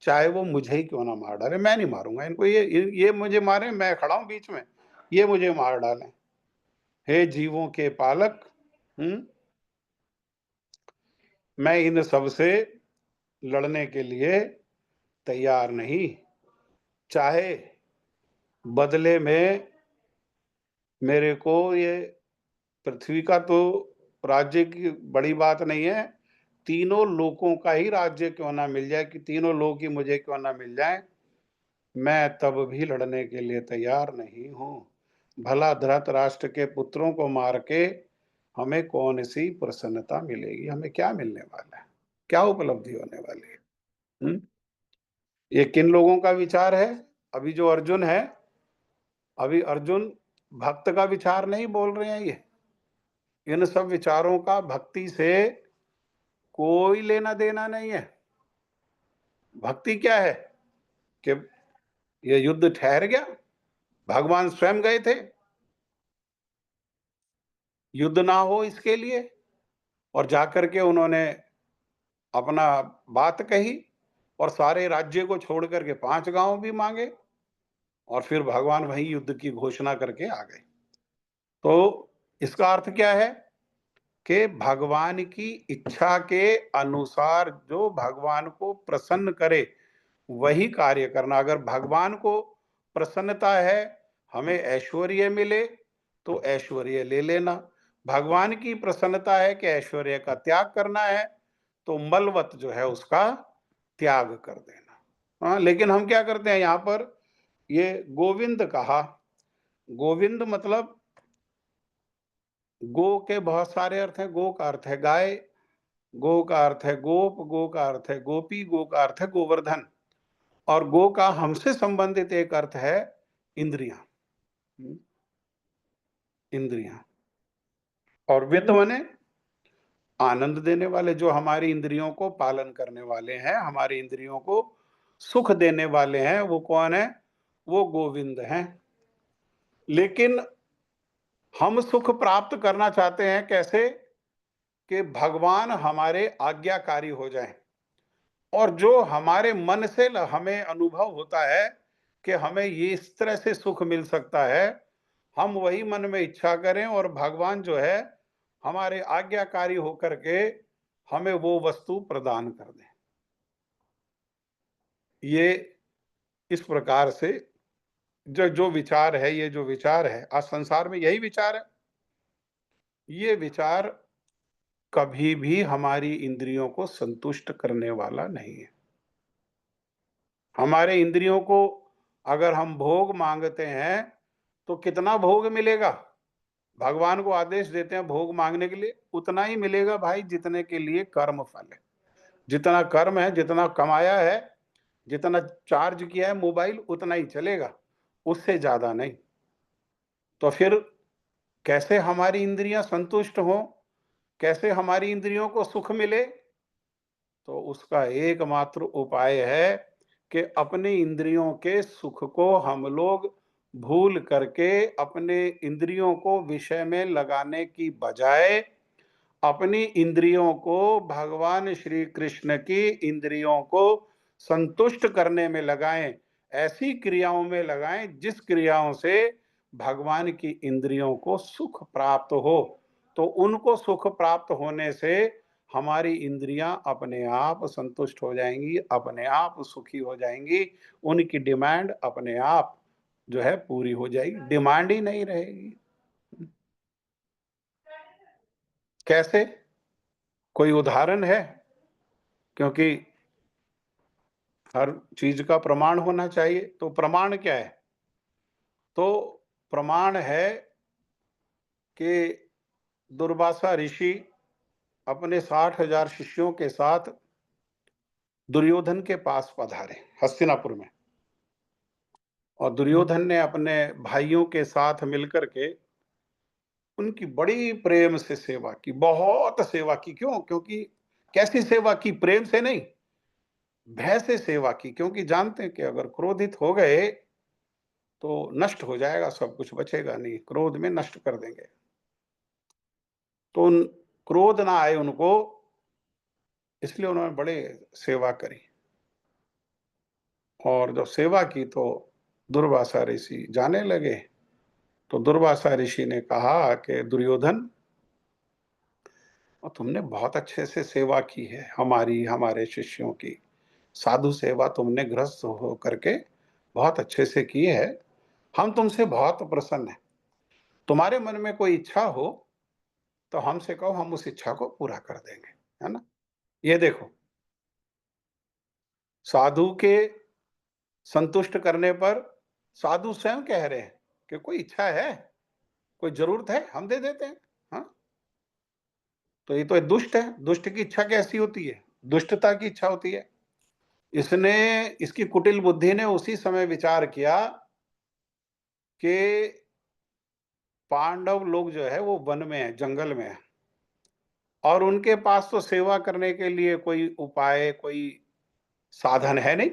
चाहे वो मुझे ही क्यों ना मार डाले, मैं नहीं मारूंगा इनको। ये मुझे मारे, मैं खड़ा हूं बीच में, ये मुझे मार डालें। हे जीवों के पालक, मैं इन सब से लड़ने के लिए तैयार नहीं। चाहे बदले में मेरे को ये पृथ्वी का तो राज्य की बड़ी बात नहीं है, तीनों लोकों का ही राज्य क्यों ना मिल जाए, कि तीनों लोग ही मुझे क्यों ना मिल जाए, मैं तब भी लड़ने के लिए तैयार नहीं हूं। भला धृतराष्ट्र के पुत्रों को मार के हमें कौन सी प्रसन्नता मिलेगी? हमें क्या मिलने वाला है? क्या उपलब्धि होने वाली है? ये किन लोगों का विचार है? अभी जो अर्जुन है, अभी अर्जुन भक्त का विचार नहीं बोल रहे हैं। ये इन सब विचारों का भक्ति से कोई लेना देना नहीं है। भक्ति क्या है? कि ये युद्ध ठहर गया, भगवान स्वयं गए थे, युद्ध ना हो इसके लिए, और जाकर के उन्होंने अपना बात कही और सारे राज्य को छोड़ करके 5 गांव भी मांगे, और फिर भगवान वही युद्ध की घोषणा करके आ गए। तो इसका अर्थ क्या है? कि भगवान की इच्छा के अनुसार जो भगवान को प्रसन्न करे वही कार्य करना। अगर भगवान को प्रसन्नता है हमें ऐश्वर्य मिले तो ऐश्वर्य ले लेना, भगवान की प्रसन्नता है कि ऐश्वर्य का त्याग करना है तो मलवत जो है उसका त्याग कर देना। हाँ, लेकिन हम क्या करते हैं यहाँ पर, ये गोविंद कहा। गोविंद मतलब गो के बहुत सारे अर्थ हैं। गो का अर्थ है गाय, गो का अर्थ है गोप, गो का अर्थ है गोपी, गो का अर्थ है गोवर्धन, और गो का हमसे संबंधित एक अर्थ है इंद्रियां। इंद्रियां और वित्त माने आनंद देने वाले, जो हमारी इंद्रियों को पालन करने वाले हैं, हमारी इंद्रियों को सुख देने वाले हैं, वो कौन है? वो गोविंद हैं। लेकिन हम सुख प्राप्त करना चाहते हैं कैसे? कि भगवान हमारे आज्ञाकारी हो जाएं, और जो हमारे मन से हमें अनुभव होता है कि हमें ये इस तरह से सुख मिल सकता है, हम वही मन में इच्छा करें और भगवान जो है हमारे आज्ञाकारी होकर के हमें वो वस्तु प्रदान कर दें। ये इस प्रकार से जो विचार है, ये जो विचार है आज संसार में यही विचार है। ये विचार कभी भी हमारी इंद्रियों को संतुष्ट करने वाला नहीं है। हमारे इंद्रियों को अगर हम भोग मांगते हैं तो कितना भोग मिलेगा? भगवान को आदेश देते हैं भोग मांगने के लिए, उतना ही मिलेगा भाई जितने के लिए कर्म फल है। जितना कर्म है, जितना कमाया है, जितना चार्ज किया है मोबाइल, उतना ही चलेगा, उससे ज्यादा नहीं। तो फिर कैसे हमारी इंद्रियां संतुष्ट हों, कैसे हमारी इंद्रियों को सुख मिले? तो उसका एकमात्र उपाय है कि अपने इंद्रियों के सुख को हम लोग भूल करके अपने इंद्रियों को विषय में लगाने की बजाय अपनी इंद्रियों को भगवान श्री कृष्ण की इंद्रियों को संतुष्ट करने में लगाएं, ऐसी क्रियाओं में लगाएं जिस क्रियाओं से भगवान की इंद्रियों को सुख प्राप्त हो। तो उनको सुख प्राप्त होने से हमारी इंद्रियां अपने आप संतुष्ट हो जाएंगी, अपने आप सुखी हो जाएंगी, उनकी डिमांड अपने आप जो है पूरी हो जाएगी, डिमांड ही नहीं रहेगी। कैसे? कोई उदाहरण है? क्योंकि हर चीज का प्रमाण होना चाहिए। तो प्रमाण क्या है? तो प्रमाण है कि दुर्वासा ऋषि अपने 60,000 शिष्यों के साथ दुर्योधन के पास पधारे हस्तिनापुर में, और दुर्योधन ने अपने भाइयों के साथ मिलकर के उनकी बड़ी प्रेम से सेवा की, बहुत सेवा की। क्यों? क्योंकि कैसी सेवा की? प्रेम से नहीं, भय से सेवा की। क्योंकि जानते हैं कि अगर क्रोधित हो गए तो नष्ट हो जाएगा, सब कुछ बचेगा नहीं, क्रोध में नष्ट कर देंगे। तो क्रोध ना आए उनको, इसलिए उन्होंने बड़े सेवा करी। और जब सेवा की तो दुर्वासा ऋषि जाने लगे। तो दुर्वासा ऋषि ने कहा कि दुर्योधन, और तुमने बहुत अच्छे से सेवा की है हमारी, हमारे शिष्यों की साधु सेवा तुमने गृहस्थ हो करके बहुत अच्छे से की है। हम तुमसे बहुत प्रसन्न हैं। तुम्हारे मन में कोई इच्छा हो तो हमसे कहो, हम उस इच्छा को पूरा कर देंगे, है ना? ये देखो, साधु के संतुष्ट करने पर साधु स्वयं कह रहे हैं कि कोई इच्छा है, कोई जरूरत है, हम दे देते हैं। हाँ, तो ये तो दुष्ट है। दुष्ट की इच्छा कैसी होती है? दुष्टता की इच्छा होती है। इसने, इसकी कुटिल बुद्धि ने उसी समय विचार किया कि पांडव लोग जो है वो वन में है, जंगल में है, और उनके पास तो सेवा करने के लिए कोई उपाय, कोई साधन है नहीं।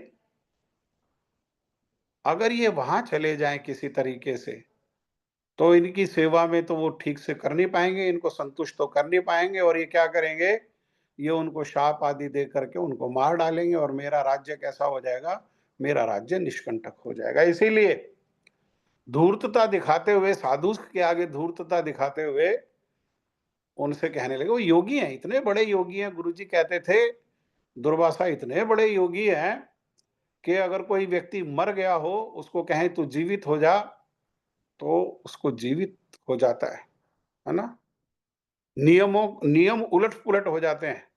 अगर ये वहां चले जाएं किसी तरीके से तो इनकी सेवा में तो वो ठीक से कर नहीं पाएंगे, इनको संतुष्ट तो कर नहीं पाएंगे, और ये क्या करेंगे? ये उनको शाप आदि दे करके उनको मार डालेंगे, और मेरा राज्य कैसा हो जाएगा? मेरा राज्य निष्कंटक हो जाएगा। इसीलिए धूर्तता दिखाते हुए, साधु के आगे धूर्तता दिखाते हुए उनसे कहने लगे, वो योगी हैं, इतने बड़े योगी हैं। गुरुजी कहते थे दुर्वासा इतने बड़े योगी हैं कि अगर कोई व्यक्ति मर गया हो, उसको कहें तू जीवित हो जा, तो उसको जीवित हो जाता है ना? नियम उलट पुलट हो जाते हैं।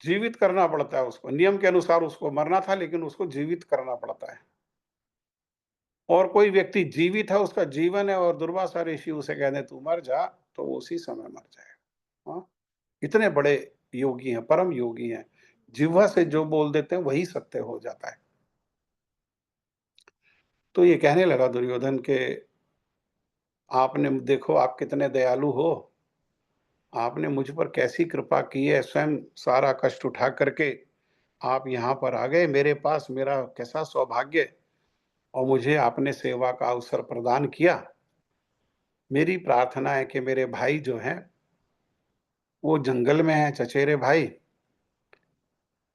जीवित करना पड़ता है उसको, नियम के अनुसार उसको मरना था लेकिन उसको जीवित करना पड़ता है। और कोई व्यक्ति जीवित है, उसका जीवन है, और दुर्वासा ऋषि उसे कह दे तू मर जा, तो वो उसी समय मर जाएगा। हाँ, इतने बड़े योगी हैं, परम योगी हैं। जिह्वा से जो बोल देते हैं वही सत्य हो जाता है। तो ये कहने लगा दुर्योधन के, आपने देखो आप कितने दयालु हो, आपने मुझ पर कैसी कृपा की है, स्वयं सारा कष्ट उठा करके आप यहाँ पर आ गए मेरे पास, मेरा कैसा सौभाग्य, और मुझे आपने सेवा का अवसर प्रदान किया। मेरी प्रार्थना है कि मेरे भाई जो हैं वो जंगल में हैं, चचेरे भाई,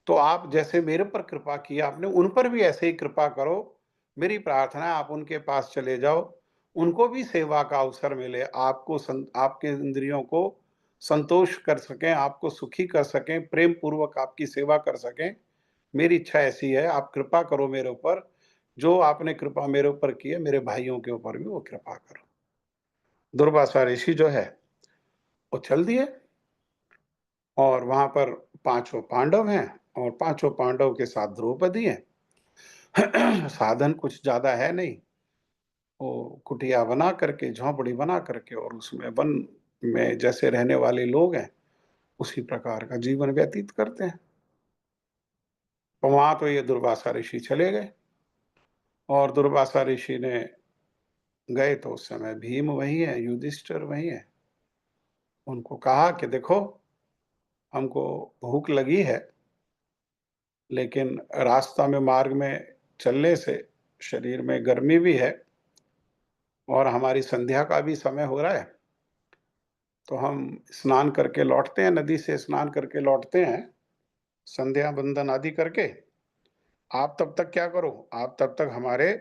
तो आप जैसे मेरे पर कृपा की आपने, उन पर भी ऐसे ही कृपा करो। मेरी प्रार्थना है आप उनके पास चले जाओ, उनको भी सेवा का अवसर मिले, आपको आपके इंद्रियों को संतोष कर सकें, आपको सुखी कर सकें, प्रेम पूर्वक आपकी सेवा कर सकें। मेरी इच्छा ऐसी है, आप कृपा करो मेरे ऊपर, जो आपने कृपा मेरे ऊपर की है मेरे भाइयों के ऊपर भी वो कृपा करो। दुर्वासा ऋषि जो है वो चल दिए और वहां पर पांचों पांडव हैं और पांचों पांडव के साथ द्रौपदी है। साधन कुछ ज्यादा है नहीं, वो कुटिया बना करके, झोंपड़ी बना करके, और उसमें वन में जैसे रहने वाले लोग हैं उसी प्रकार का जीवन व्यतीत करते हैं। तो वहां तो ये दुर्वासा ऋषि चले गए और दुर्वासा ऋषि ने गए तो उस समय भीम वही है, युधिष्ठिर वही है। उनको कहा कि देखो हमको भूख लगी है, लेकिन रास्ता में मार्ग में चलने से शरीर में गर्मी भी है और हमारी संध्या का भी समय हो रहा है, तो हम स्नान करके लौटते हैं, नदी से स्नान करके लौटते हैं संध्या बंदन आदि करके। आप तब तक क्या करो, आप तब तक हमारे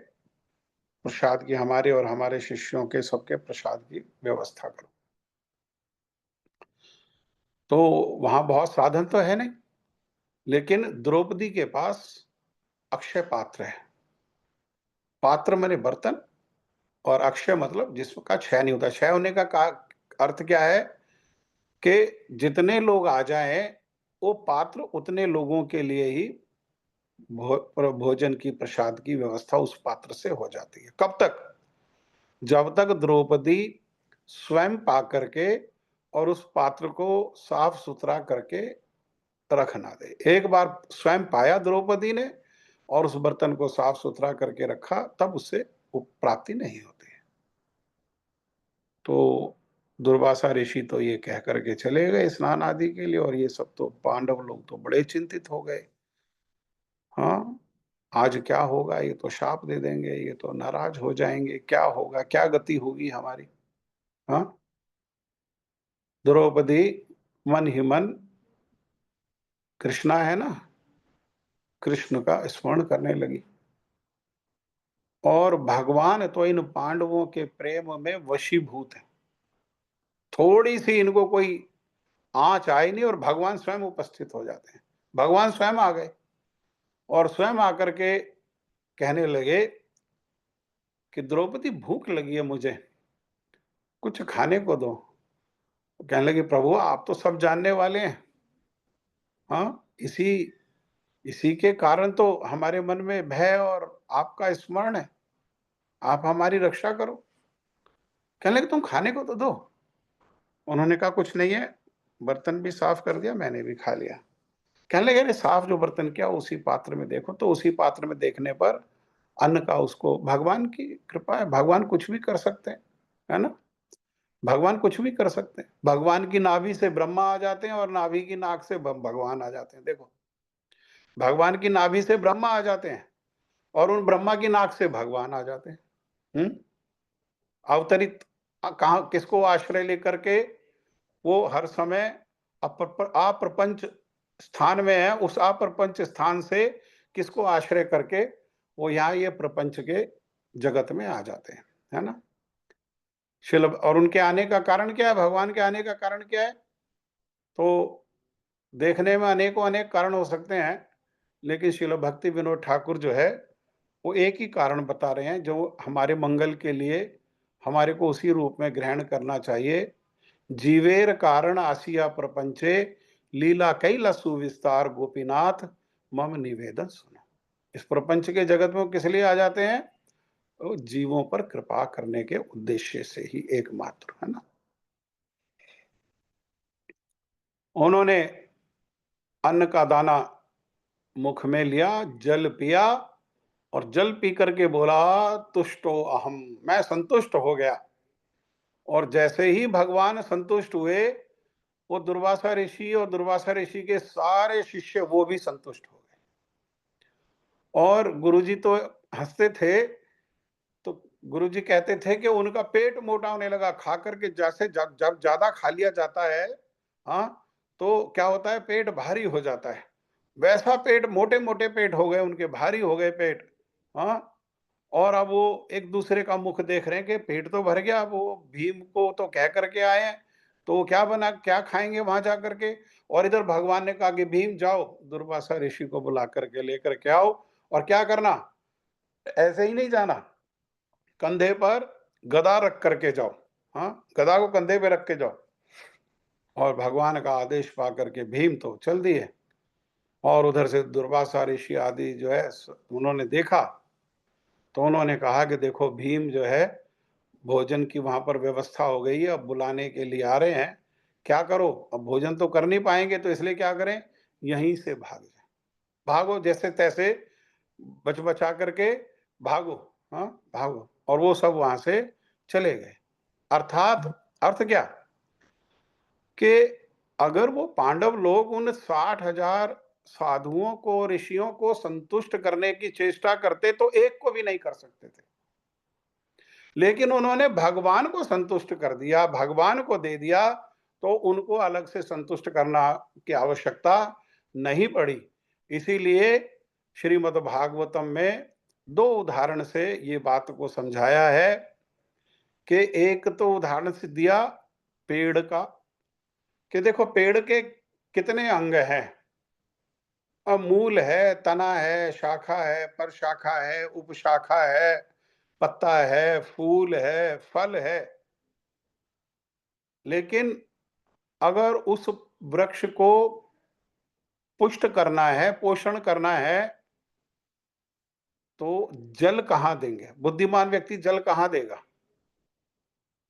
प्रसाद की, हमारे और हमारे शिष्यों के सबके प्रसाद की व्यवस्था करो। तो वहां बहुत साधन तो है नहीं, लेकिन द्रौपदी के पास अक्षय पात्र है। पात्र माने बर्तन, और अक्षय मतलब जिसका क्षय नहीं होता। क्षय होने का अर्थ क्या है कि जितने लोग आ जाएं वो पात्र उतने लोगों के लिए ही भोजन की, प्रसाद की व्यवस्था उस पात्र से हो जाती है। कब तक? जब तक द्रौपदी स्वयं पा करके और उस पात्र को साफ सुथरा करके रख ना दे। एक बार स्वयं पाया द्रौपदी ने और उस बर्तन को साफ सुथरा करके रखा, तब उससे प्राप्ति नहीं होती है। तो दुर्वासा ऋषि तो ये कह करके चले गए स्नान आदि के लिए, और ये सब तो पांडव लोग तो बड़े चिंतित हो गए। हाँ, आज क्या होगा, ये तो शाप दे देंगे, ये तो नाराज हो जाएंगे, क्या होगा, क्या गति होगी हमारी। हाँ, द्रौपदी मन ही मन कृष्णा है ना, कृष्ण का स्मरण करने लगी और भगवान तो इन पांडवों के प्रेम में वशीभूत है। थोड़ी सी इनको कोई आंच आई नहीं और भगवान स्वयं उपस्थित हो जाते हैं। भगवान स्वयं आ गए और स्वयं आकर के कहने लगे कि द्रौपदी भूख लगी है, मुझे कुछ खाने को दो। कहने लगे प्रभु आप तो सब जानने वाले हैं, हाँ, इसी इसी के कारण तो हमारे मन में भय और आपका स्मरण है, आप हमारी रक्षा करो। कहने लगे तुम खाने को तो दो। उन्होंने कहा कुछ नहीं है, बर्तन भी साफ कर दिया, मैंने भी खा लिया। कहने लगे अरे साफ जो बर्तन किया उसी पात्र में देखो, तो उसी पात्र में देखने पर अन्न का, उसको भगवान की कृपा है, भगवान कुछ भी कर सकते हैं, है ना। भगवान कुछ भी कर सकते हैं। भगवान की नाभि से ब्रह्मा आ जाते हैं और नाभि की नाक से भगवान आ जाते हैं। देखो, भगवान की नाभि से ब्रह्मा आ जाते हैं और उन ब्रह्मा की नाक से भगवान आ जाते हैं। अवतरित कहा, किसको आश्रय लेकर के? वो हर समय अप्रपंच स्थान में है, उस अप्रपंच स्थान से किसको आश्रय करके वो यहाँ ये प्रपंच के जगत में आ जाते हैं, है ना। शिल, और उनके आने का कारण क्या है? भगवान के आने का कारण क्या है? तो देखने में अनेकों अनेक कारण हो सकते हैं, लेकिन श्रील भक्ति विनोद ठाकुर जो है वो एक ही कारण बता रहे हैं जो हमारे मंगल के लिए हमारे को उसी रूप में ग्रहण करना चाहिए। जीवेर कारण आसिया प्रपंचे लीला कैला सुविस्तार गोपीनाथ मम निवेदन सुनो। इस प्रपंच के जगत में किस लिए आ जाते हैं? तो जीवों पर कृपा करने के उद्देश्य से ही एकमात्र, है ना। उन्होंने अन्न का दाना मुख में लिया, जल पिया और जल पी करके बोला तुष्टो अहम, मैं संतुष्ट हो गया। और जैसे ही भगवान संतुष्ट हुए, वो दुर्वासा ऋषि और दुर्वासा ऋषि के सारे शिष्य वो भी संतुष्ट हो गए। और गुरुजी तो हंसते थे, तो गुरुजी कहते थे कि उनका पेट मोटा होने लगा खा करके। जैसे जब जब ज्यादा खा लिया जाता है, हाँ, तो क्या होता है, पेट भारी हो जाता है। वैसा पेट, मोटे मोटे पेट हो गए उनके, भारी हो गए पेट, हाँ। और अब वो एक दूसरे का मुख देख रहे हैं कि पेट तो भर गया। अब वो भीम को तो कह करके आए हैं, तो क्या बना, क्या खाएंगे वहां जा करके। और इधर भगवान ने कहा कि भीम जाओ दुर्वासा ऋषि को बुला करके लेकर के आओ, और क्या करना, ऐसे ही नहीं जाना, कंधे पर गदा रख करके जाओ। हाँ, गदा को कंधे पे रख के जाओ और भगवान का आदेश पा करके भीम तो चल दिए। और उधर से दुर्वासा ऋषि आदि जो है उन्होंने देखा, तो उन्होंने कहा कि देखो भीम जो है भोजन की वहां पर व्यवस्था हो गई है, अब बुलाने के लिए आ रहे हैं, क्या करो, अब भोजन तो कर नहीं पाएंगे, तो इसलिए क्या करें, यहीं से भाग जाए, भागो जैसे तैसे बच बचा करके भागो, हाँ भागो। और वो सब वहां से चले गए। अर्थात अर्थ क्या कि अगर वो पांडव लोग उन 60,000 साधुओं को, ऋषियों को संतुष्ट करने की चेष्टा करते तो एक को भी नहीं कर सकते थे, लेकिन उन्होंने भगवान को संतुष्ट कर दिया, भगवान को दे दिया, तो उनको अलग से संतुष्ट करना की आवश्यकता नहीं पड़ी। इसीलिए श्रीमद् भागवतम में 2 उदाहरण से ये बात को समझाया है कि एक तो उदाहरण से दिया पेड़ का, कि देखो पेड़ के कितने अंग हैं, अब मूल है, तना है, शाखा है, परशाखा है, उपशाखा है, पत्ता है, फूल है, फल है। लेकिन अगर उस वृक्ष को पुष्ट करना है, पोषण करना है, तो जल कहाँ देंगे? बुद्धिमान व्यक्ति जल कहाँ देगा?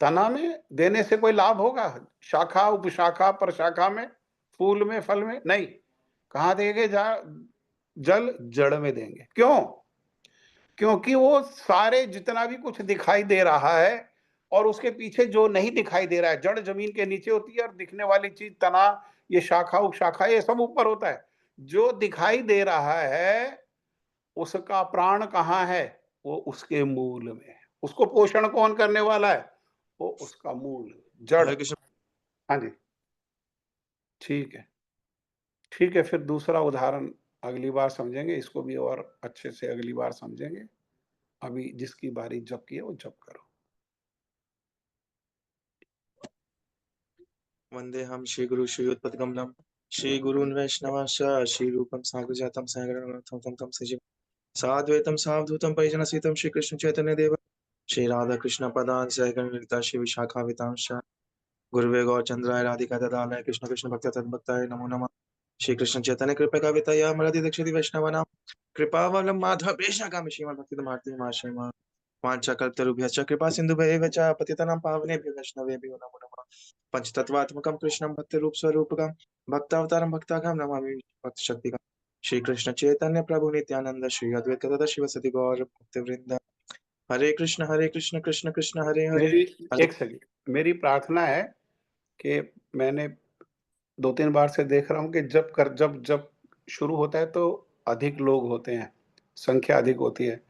तना में देने से कोई लाभ होगा? शाखा, उपशाखा, प्रशाखा में, फूल में, फल में? नहीं। कहाँ देंगे जल? जड़ में देंगे। क्यों? क्योंकि वो सारे जितना भी कुछ दिखाई दे रहा है और उसके पीछे जो नहीं दिखाई दे रहा है, जड़ जमीन के नीचे होती है और दिखने वाली चीज तना, ये शाखा उपशाखा, ये सब ऊपर होता है। जो दिखाई दे रहा है उसका प्राण कहाँ है? वो उसके मूल में है। उसको पोषण कौन करने वाला है? वो उसका मूल, जड़। हरे कृष्ण। हाँ जी, ठीक है, ठीक है। फिर दूसरा उदाहरण अगली बार समझेंगे, इसको भी और अच्छे से अगली बार समझेंगे। अभी जिसकी बारी जप की है वो जप करो। वंदेहम श्री गुरु श्रीयुतपद्गमनम श्री गुरून् वैष्णवांश्च श्री रूपम साग्रजातम सहगणरघुनाथं तं तं सजीवं साद्वैतं सावधूतं परिजनसहितं श्री कृष्ण चैतन्य देव श्री राधा कृष्ण पदान् सहगण ललिता श्री विशाखावितांश्च गुरुवे गौरचंद्राय राधिका ददालय कृष्ण कृष्ण भक्त तद्भक्ताय नमो नमः श्री कृष्ण चैतन्य कृपा कविताया मराठी दक्षिणी वैष्णवानां कृपावलंब माधव वेशकामि श्रीमद् भक्तिमार्ति माश्रय वाञ्छाकल्पतरुभ्यश्च कृपा सिन्धुभ्यैव च पतितानां पावनेभ्यो वैष्णवेभ्यो नमो नमः पंचतत्वात्मकं कृष्णं भक्तिरूप स्वरूपकं भक्तावतारं भक्ताघं नमामि भक्तशक्तिकं श्री कृष्ण चैतन्य प्रभु नित्यानंद श्री अद्वैत गदाधर शिवसति गौर भक्तवृंद हरे कृष्ण कृष्ण कृष्ण हरे हरे मेरी एक सेकंड, मेरी प्रार्थना है कि मैंने 2-3 बार से देख रहा हूँ कि जब शुरू होता है तो अधिक लोग होते हैं, संख्या अधिक होती है,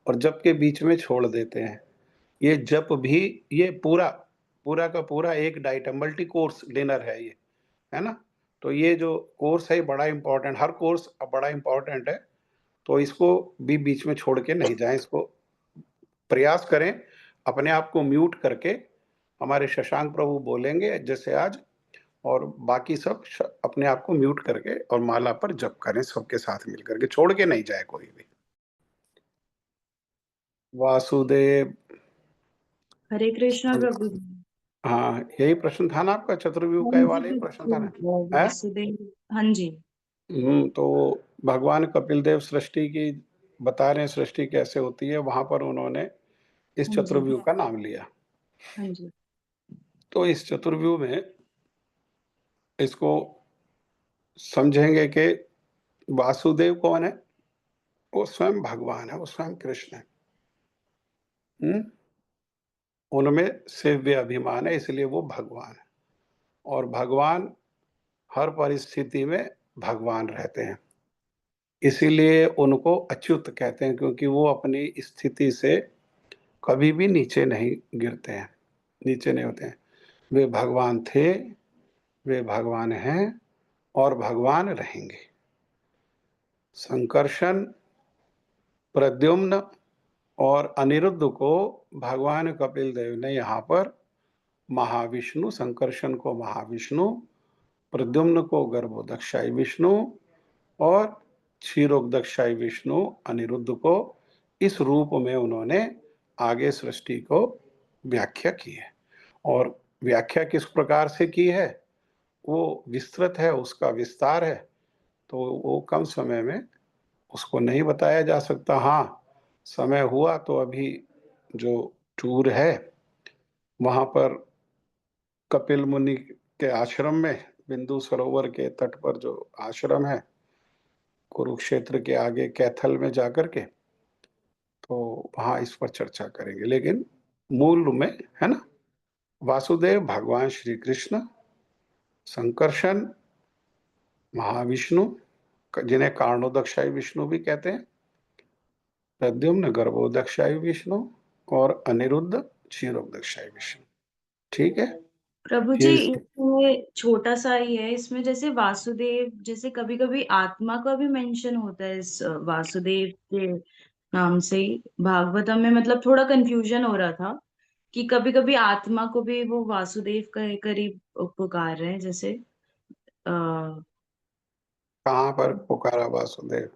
और जप के बीच में छोड़ देते हैं। ये जप भी, ये पूरा का पूरा एक डाइट है, मल्टी कोर्स डिनर है ये, है ना? तो ये जो कोर्स है बड़ा इम्पोर्टेंट, हर कोर्स बड़ा इम्पोर्टेंट है, तो इसको भी बीच में छोड़ के नहीं जाएं। इसको प्रयास करें अपने आप को म्यूट करके, हमारे शशांक प्रभु बोलेंगे जैसे आज, और बाकी सब अपने आप को म्यूट करके और माला पर जप करें सबके साथ मिल करके, छोड़ के नहीं जाए कोई भी। वासुदेव। हरे कृष्णा प्रभु जी। हाँ, यही प्रश्न था ना आपका, चतुर्व्यूह का वाला ही प्रश्न था ना? है? वासुदेव, हाँ जी। तो भगवान कपिल देव सृष्टि की बता रहे हैं, सृष्टि कैसे होती है, वहां पर उन्होंने इस हाँ जी। चतुर्व्यूह का नाम लिया। हाँ जी। तो इस चतुर्व्यूह में इसको समझेंगे कि वासुदेव कौन है? वो स्वयं भगवान है, वो स्वयं कृष्ण है। उनमें सेव्य अभिमान है, इसलिए वो भगवान है। और भगवान हर परिस्थिति में भगवान रहते हैं, इसीलिए उनको अच्युत कहते हैं, क्योंकि वो अपनी स्थिति से कभी भी नीचे नहीं गिरते हैं, नीचे नहीं होते हैं। वे भगवान थे, वे भगवान हैं और भगवान रहेंगे। संकर्षण, प्रद्युम्न और अनिरुद्ध को भगवान कपिल देव ने यहाँ पर महाविष्णु, संकर्षण को महाविष्णु, प्रद्युम्न को गर्भोदक्षाई विष्णु और क्षीरोदक्षाई विष्णु, अनिरुद्ध को इस रूप में उन्होंने आगे सृष्टि को व्याख्या की है। और व्याख्या किस प्रकार से की है? वो विस्तृत है, उसका विस्तार है, तो वो कम समय में उसको नहीं बताया जा सकता। हाँ, समय हुआ तो अभी जो टूर है वहाँ पर कपिल मुनि के आश्रम में, बिंदु सरोवर के तट पर जो आश्रम है, कुरुक्षेत्र के आगे कैथल में जाकर के, तो वहाँ इस पर चर्चा करेंगे। लेकिन मूल में, है ना, वासुदेव भगवान श्री कृष्ण, संकर्षण महाविष्णु, जिन्हें कारणोदकशायी विष्णु भी कहते हैं, प्रद्युम्न गर्भोदकशायी विष्णु, और अनिरुद्ध क्षीरोदकशायी विष्णु। ठीक है, प्रभु जी, ये इसमें छोटा सा ही है, इसमें जैसे वासुदेव, जैसे कभी कभी आत्मा का भी मेंशन होता है इस वासुदेव के नाम से ही भागवतम में। मतलब थोड़ा कंफ्यूजन हो रहा था कि कभी कभी आत्मा को भी वो वासुदेव के करीब पुकार रहे हैं, जैसे आ, कहाँ पर पुकारा वासुदेव?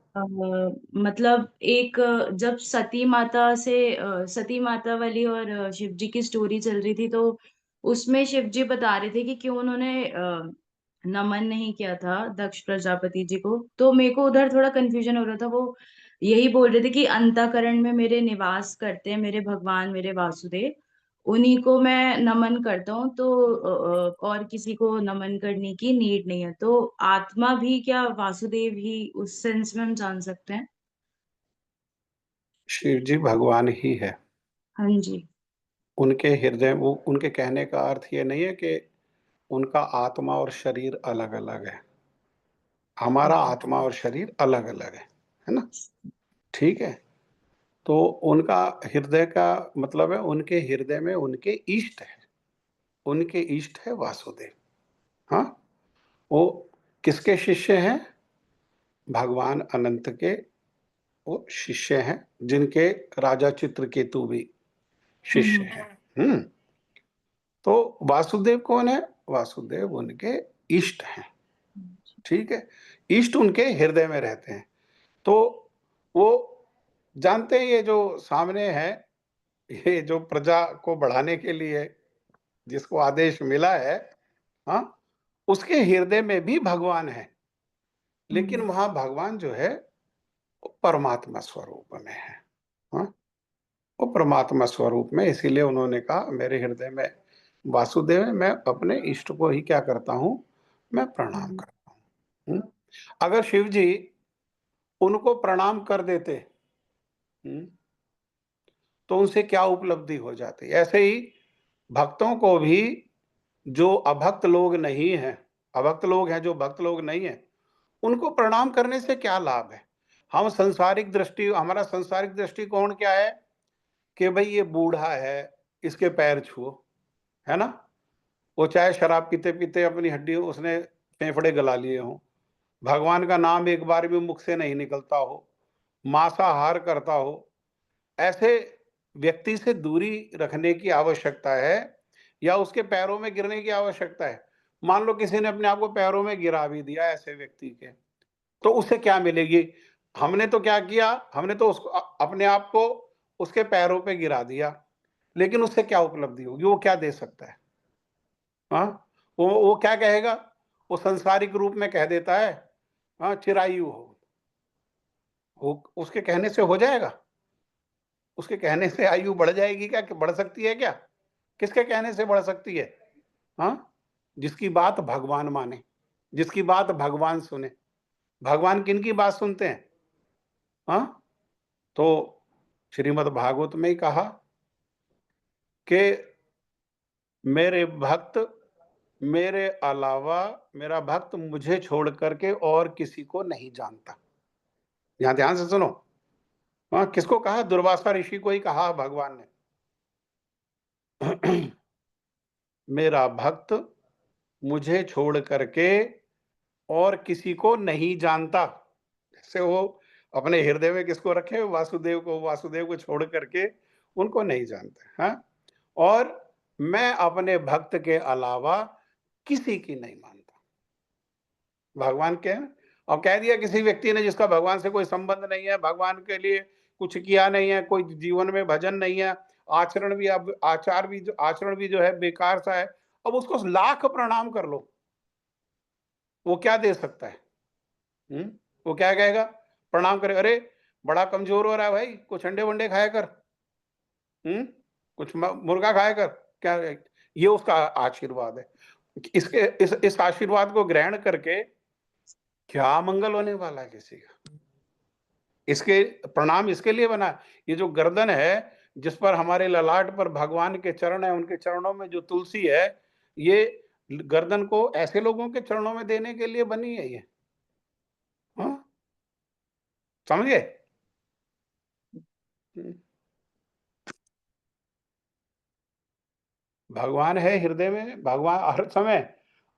मतलब एक जब सती माता से सती माता वाली और शिव जी की स्टोरी चल रही थी, तो उसमें शिव जी बता रहे थे कि क्यों उन्होंने नमन नहीं किया था दक्ष प्रजापति जी को। तो मेरे को उधर थोड़ा कंफ्यूजन हो रहा था। वो यही बोल रहे थे कि अंतःकरण में मेरे निवास करते हैं मेरे भगवान, मेरे वासुदेव, उन्हीं को मैं नमन करता हूँ, तो और किसी को नमन करने की नीड नहीं है। तो आत्मा भी क्या वासुदेव ही उस सेंस में हम जान सकते हैं? शिव जी भगवान ही है। हाँ जी। उनके हृदय, वो उनके कहने का अर्थ ये नहीं है कि उनका आत्मा और शरीर अलग अलग है। हमारा आत्मा और शरीर अलग अलग है ना? ठीक है। तो उनका हृदय का मतलब है, उनके हृदय में उनके इष्ट है, उनके इष्ट है वासुदेव। हाँ, वो किसके शिष्य हैं? भगवान अनंत के वो शिष्य हैं, जिनके राजा चित्रकेतु भी शिष्य हैं। तो वासुदेव कौन है? वासुदेव उनके इष्ट हैं। ठीक है, इष्ट उनके हृदय में रहते हैं। तो वो जानते हैं ये जो सामने है, ये जो प्रजा को बढ़ाने के लिए जिसको आदेश मिला है, हाँ, उसके हृदय में भी भगवान है। लेकिन वहां भगवान जो है वो परमात्मा स्वरूप में है। हाँ, वो परमात्मा स्वरूप में, इसीलिए उन्होंने कहा मेरे हृदय में वासुदेव है, मैं अपने इष्ट को ही क्या करता हूं, मैं प्रणाम करता हूं। अगर शिव जी उनको प्रणाम कर देते, तो उनसे क्या उपलब्धि हो जाती। ऐसे ही भक्तों को भी, जो अभक्त लोग नहीं हैं, अभक्त लोग हैं जो भक्त लोग नहीं हैं, उनको प्रणाम करने से क्या लाभ है? हम सांसारिक दृष्टि, हमारा सांसारिक दृष्टिकोण क्या है कि भाई ये बूढ़ा है, इसके पैर छुओ, है ना? वो चाहे शराब पीते पीते अपनी हड्डी, उसने फेफड़े गला लिए हों, भगवान का नाम एक बार भी मुख से नहीं निकलता हो, मांसाहार करता हो, ऐसे व्यक्ति से दूरी रखने की आवश्यकता है, या उसके पैरों में गिरने की आवश्यकता है। मान लो किसी ने अपने आप को पैरों में गिरा भी दिया ऐसे व्यक्ति के, तो उससे क्या मिलेगी? हमने तो क्या किया, हमने तो उसको अपने आप को उसके पैरों पे गिरा दिया, लेकिन उससे क्या उपलब्धि होगी? वो क्या दे सकता है? हाँ, वो क्या कहेगा? वो संसारिक रूप में कह देता है, हाँ, चिरायु हो, उसके कहने से हो जाएगा? उसके कहने से आयु बढ़ जाएगी क्या? कि बढ़ सकती है क्या? किसके कहने से बढ़ सकती है? हाँ, जिसकी बात भगवान माने, जिसकी बात भगवान सुने। भगवान किनकी बात सुनते हैं? हाँ, तो श्रीमद् भागवत में ही कहा कि मेरे भक्त, मेरे अलावा मेरा भक्त मुझे छोड़ करके और किसी को नहीं जानता। यहां ध्यान से सुनो। हाँ, किसको कहा? दुर्वासा ऋषि को ही कहा भगवान ने। मेरा भक्त मुझे छोड़ करके और किसी को नहीं जानता। जैसे वो अपने हृदय में किसको रखे? वासुदेव को, वासुदेव को छोड़ करके उनको नहीं जानते। हाँ, और मैं अपने भक्त के अलावा किसी की नहीं मानता। भगवान के, और कह दिया किसी व्यक्ति ने जिसका भगवान से कोई संबंध नहीं है, भगवान के लिए कुछ किया नहीं है, कोई जीवन में भजन नहीं है, आचरण भी, अब आचरण भी जो है बेकार सा है, अब उसको लाख प्रणाम कर लो, वो क्या दे सकता है? वो क्या कहेगा? प्रणाम करे, अरे बड़ा कमजोर हो रहा है भाई, कुछ अंडे वंडे खाया कर, कुछ मुर्गा खाया कर, क्या? ये उसका आशीर्वाद है। इसके इस आशीर्वाद को ग्रहण करके क्या मंगल होने वाला है किसी का? इसके प्रणाम इसके लिए बना है। ये जो गर्दन है, जिस पर हमारे ललाट पर भगवान के चरण है, उनके चरणों में जो तुलसी है, ये गर्दन को ऐसे लोगों के चरणों में देने के लिए बनी है ये। हाँ, समझे? भगवान है हृदय में, भगवान हर समय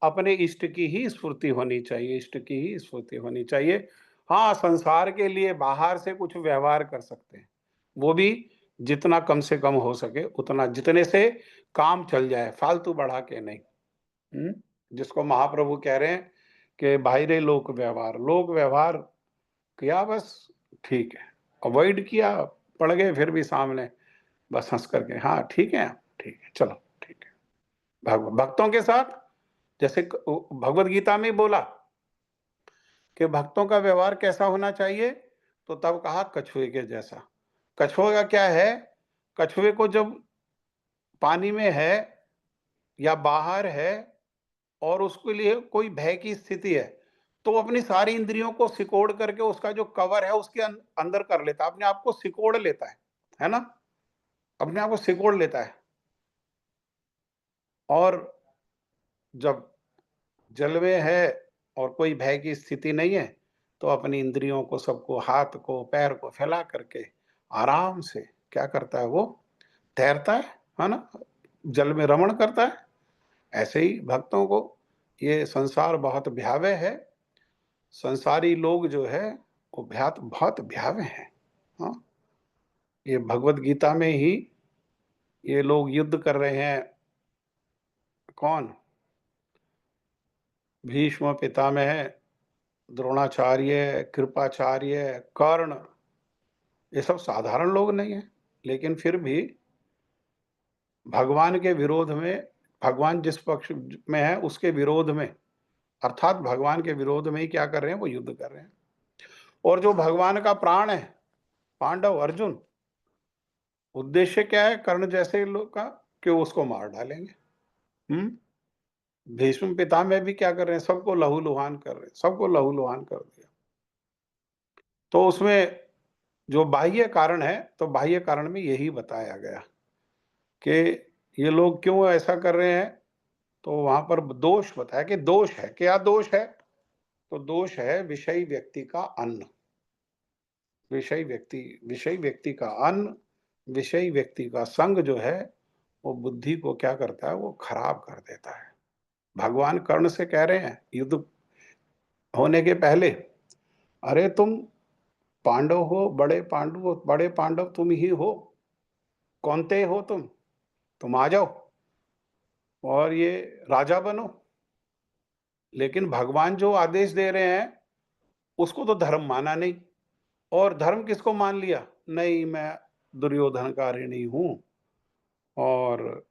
अपने इष्ट की ही स्फूर्ति होनी चाहिए, इष्ट की ही स्फूर्ति होनी चाहिए। हाँ, संसार के लिए बाहर से कुछ व्यवहार कर सकते हैं, वो भी जितना कम से कम हो सके उतना, जितने से काम चल जाए, फालतू बढ़ा के नहीं। जिसको महाप्रभु कह रहे हैं कि बाहरी लोक व्यवहार किया बस, ठीक है, अवॉइड किया, पड़ गए फिर भी सामने, बस हंस करके, हाँ ठीक है, ठीक है, चलो ठीक है। भक्तों के साथ जैसे भगवत गीता में बोला कि भक्तों का व्यवहार कैसा होना चाहिए, तो तब कहा कछुए के जैसा। कछुआ का क्या है? कछुए को जब पानी में है या बाहर है और उसके लिए कोई भय की स्थिति है, तो अपनी सारी इंद्रियों को सिकोड़ करके उसका जो कवर है उसके अंदर कर लेता है, अपने आप को सिकोड़ लेता है ना? अपने आप को सिकोड़ लेता है। और जब जल में है और कोई भय की स्थिति नहीं है, तो अपनी इंद्रियों को, सबको, हाथ को, पैर को फैला करके आराम से क्या करता है? वो तैरता है ना? जल में रमण करता है। ऐसे ही भक्तों को ये संसार बहुत भयावह है, संसारी लोग जो है वो बहुत भयावह हैं। हाँ, ये भगवत गीता में ही ये लोग युद्ध कर रहे हैं। कौन? भीष्म पितामह, द्रोणाचार्य, कृपाचार्य, कर्ण, ये सब साधारण लोग नहीं है, लेकिन फिर भी भगवान के विरोध में, भगवान जिस पक्ष में है उसके विरोध में, अर्थात भगवान के विरोध में ही क्या कर रहे हैं? वो युद्ध कर रहे हैं। और जो भगवान का प्राण है, पांडव, अर्जुन, उद्देश्य क्या है कर्ण जैसे लोग का? कि उसको मार डालेंगे। भीष्म पितामह भी क्या कर रहे हैं? सबको लहूलुहान कर रहे हैं, सबको लहूलुहान कर दिया। तो उसमें जो बाह्य कारण है, तो बाह्य कारण में यही बताया गया कि ये लोग क्यों ऐसा कर रहे हैं। तो वहां पर दोष बताया कि दोष है, क्या दोष है? तो दोष है विषयी व्यक्ति का अन्न, विषयी व्यक्ति का अन्न, विषयी व्यक्ति का संग जो है वो बुद्धि को क्या करता है? वो खराब कर देता है। भगवान कर्ण से कह रहे हैं युद्ध होने के पहले, अरे तुम पांडव हो, बड़े पांडव तुम ही हो, कौनते हो तुम आ जाओ और ये राजा बनो। लेकिन भगवान जो आदेश दे रहे हैं उसको तो धर्म माना नहीं, और धर्म किसको मान लिया? नहीं, मैं दुर्योधन का ऋणी हूं और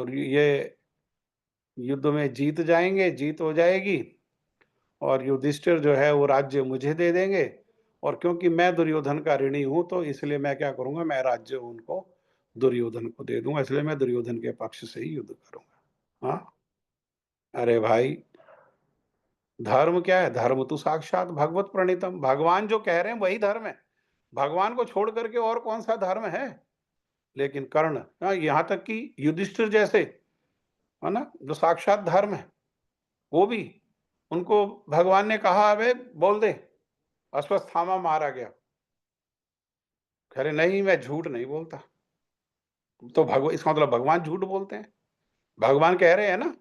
ये युद्ध में जीत जाएंगे, जीत हो जाएगी और युधिष्ठिर जो है वो राज्य मुझे दे देंगे, और क्योंकि मैं दुर्योधन का ऋणी हूं तो इसलिए मैं क्या करूंगा? मैं राज्य उनको दुर्योधन को दे दूंगा, इसलिए मैं दुर्योधन के पक्ष से ही युद्ध करूंगा। हाँ, अरे भाई, धर्म क्या है? धर्म तो साक्षात भगवत प्रणीतम, भगवान जो कह रहे हैं वही धर्म है। भगवान को छोड़ करके और कौन सा धर्म है? लेकिन कर्ण, यहाँ तक कि युधिष्ठिर जैसे, है ना, जो साक्षात धर्म है, वो भी, उनको भगवान ने कहा अबे बोल दे, अश्वत्थामा मारा गया, कह रहे नहीं मैं झूठ नहीं बोलता। तो इसका मतलब भगवान झूठ बोलते हैं? भगवान कह रहे हैं ना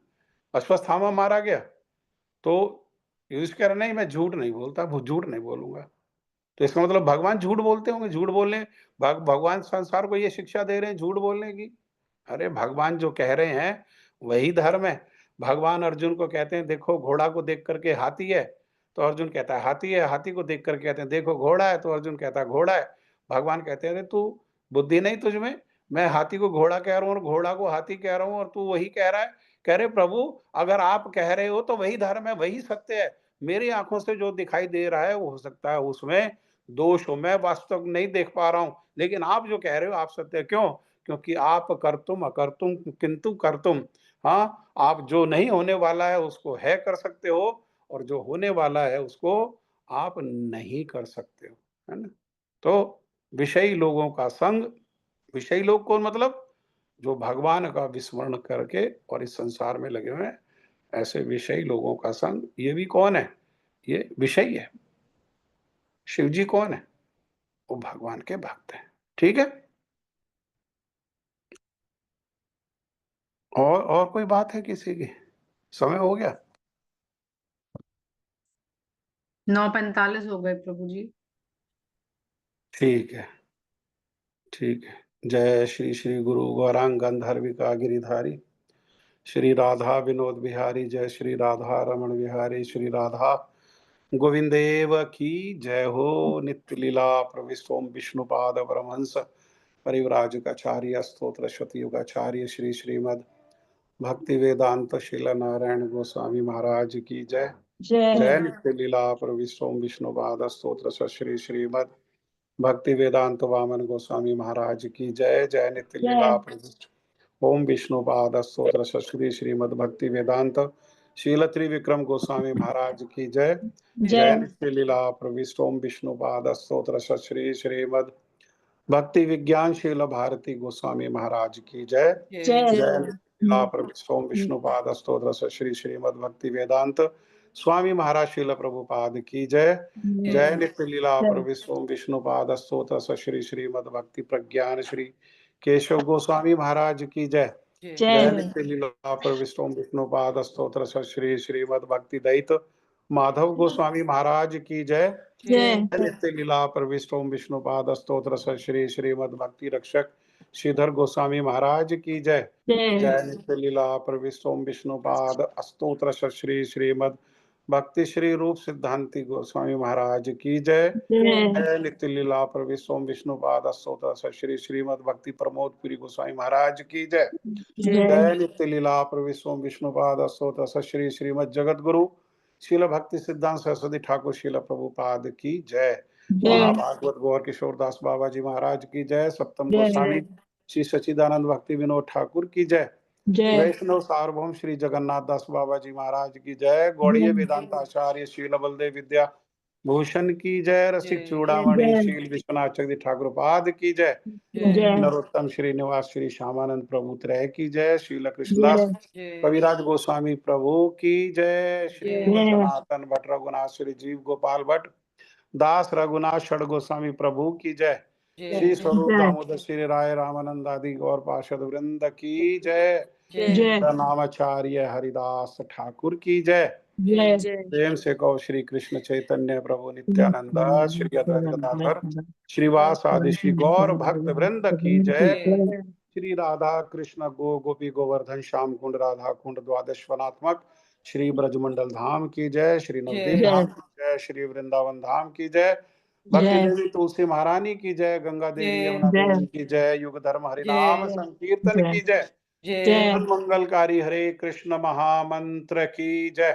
अश्वत्थामा मारा गया, तो युधिष्ठिर कह रहे नहीं मैं झूठ नहीं बोलता, वो झूठ नहीं बोलूंगा। तो इसका मतलब भगवान झूठ बोलते होंगे, झूठ बोलने भगवान संसार को ये शिक्षा दे रहे हैं झूठ बोलने की। अरे भगवान जो कह रहे हैं वही धर्म है। भगवान अर्जुन को कहते हैं देखो घोड़ा को देख करके हाथी है, तो अर्जुन कहता है हाथी है। हाथी को देख करके कहते हैं देखो घोड़ा है, तो अर्जुन कहता है घोड़ा है। भगवान कहते हैं अरे तू बुद्धि नहीं तुझमें, मैं हाथी को घोड़ा कह रहा हूँ और घोड़ा को हाथी कह रहा हूँ और तू वही कह रहा है कह रहे प्रभु अगर आप कह रहे हो तो वही धर्म है, वही सत्य है। मेरी आंखों से जो दिखाई दे रहा है वो हो सकता है उसमें दोष हो, मैं वास्तव नहीं देख पा रहा हूँ, लेकिन आप जो कह रहे हो आप सत्य। क्यों? क्योंकि आप कर्तुम अकर्तुम किंतु कर्तुम। हाँ, आप जो नहीं होने वाला है उसको है कर सकते हो, और जो होने वाला है उसको आप नहीं कर सकते हो, है ना? तो विषयी लोगों का संग, विषयी लोग कौन? मतलब जो भगवान का विस्मरण करके और इस संसार में लगे हुए हैं, ऐसे विषयी लोगों का संग। ये भी कौन है? ये विषयी है। शिव जी कौन है? वो भगवान के भक्त हैं। ठीक है? और कोई बात है किसी की? समय हो गया? 9:45 हो गए प्रभु जी। ठीक है, ठीक है। जय श्री श्री गुरु गौरांग गंधर्विका गिरिधारी श्री राधा विनोद बिहारी, जय श्री राधा रमण बिहारी, श्री राधा गोविंदेव की जय हो। नित्य लीला प्रविष्टोम विष्णुपाद परमहंस परिव्राजकाचार्य स्तोत्र शतयुगाचार्य श्री श्रीमद भक्ति वेदांत शिला नारायण गोस्वामी महाराज की जय। जय जय नित्य लीला प्रविष्टोम विष्णुपाद स्तोत्र श्री श्रीमद भक्ति वेदांत वामन गोस्वामी महाराज की जय। जय नित्य लीला प्रविष्ट ओम विष्णुपाद स्तोत्र श्री श्रीमद भक्ति वेदांत शील त्रिविक्रम गोस्वामी महाराज की जय। जय जय नित्य लीला प्रविष्ट ओम विष्णुपाद स्तोत्र श्री श्रीमद भक्ति विज्ञान शील भारती गोस्वामी महाराज की जय। जय जय नित्य लीला प्रविष्ट ओम विष्णुपाद स्तोत्र श्री श्रीमद भक्ति वेदांत स्वामी महाराज शील प्रभुपाद की जय। जय नित्य लीला प्रविष्ट ओम विष्णुपाद स्तोत्र श्री श्रीमद भक्ति प्रज्ञान श्री केशव गोस्वामी महाराज की जय। जय जय नित्य लीला प्रविष्ट ओम विष्णुपाद स्तोत्र श्री श्रीमद भक्ति दयित माधव गोस्वामी महाराज की जय। जय नित्य लीला प्रविष्ट ओम विष्णुपाद स्तोत्र श्री श्रीमद भक्ति रक्षक श्रीधर गोस्वामी महाराज की जय। जय जय नित्य लीला प्रविष्ट ओम विष्णुपाद स्तोत्र श्री श्रीमद भक्ति श्री रूप सिद्धांति गोस्वामी महाराज की जय। जय नित्य लीला प्रविष्ट ओम विष्णुपाद स्तोत्र श्री श्रीमद भक्ति प्रमोद पुरी गोस्वामी महाराज की जय। जय नित्य लीला प्रविष्ट ओम विष्णुपाद स्तोत्र श्री श्रीमद जगत गुरु शील भक्ति सिद्धांत सरस्वती ठाकुर शील प्रभुपाद की जय। महाभागवत गौर किशोर दास बाबा जी महाराज की जय। सप्तम गोस्वामी श्री सच्चिदानंद भक्ति विनोद ठाकुर की जय। वैष्णव सार्वभौम श्री जगन्नाथ दास बाबा जी महाराज की जय। गौड़ीय वेदांत आचार्य शील बलदेव विद्या भूषण की जय। रसिक चूड़ामणि शील विश्वनाथ चक्रवर्ती ठाकुर पाद की जय। नरोत्तम श्रीनिवास श्री श्यामानंद प्रभु त्रय की जय। शील कृष्णदास कविराज गोस्वामी प्रभु की जय। श्री सनातन भट्ट रघुनाथ श्री जीव गोपाल भट्ट दास रघुनाथ षड गोस्वामी प्रभु की जय। श्री स्वरूप दामोदर श्री राय रामानंद आदि गौर पार्षद वृंद की जय। नामाचार्य हरिदास ठाकुर की जय। प्रेम से कहो श्री कृष्ण चैतन्य प्रभु नित्यानंद श्री अद्वैत गदाधर श्रीवास आदि श्री गौर भक्त वृंद की जय। श्री राधा कृष्ण गो गोपी गोवर्धन श्याम कुंड राधा कुंड द्वादश वनात्मक श्री ब्रजमंडल धाम की जय। श्री नवदीप धाम की जय। श्री वृंदावन धाम की जय। भक्ति देवी तुलसी महारानी की जय। गंगा देवी यमुना देवी की जय। युग धर्म हरिनाम संकीर्तन की जय। मंगलकारी हरे कृष्ण महामंत्र की जय।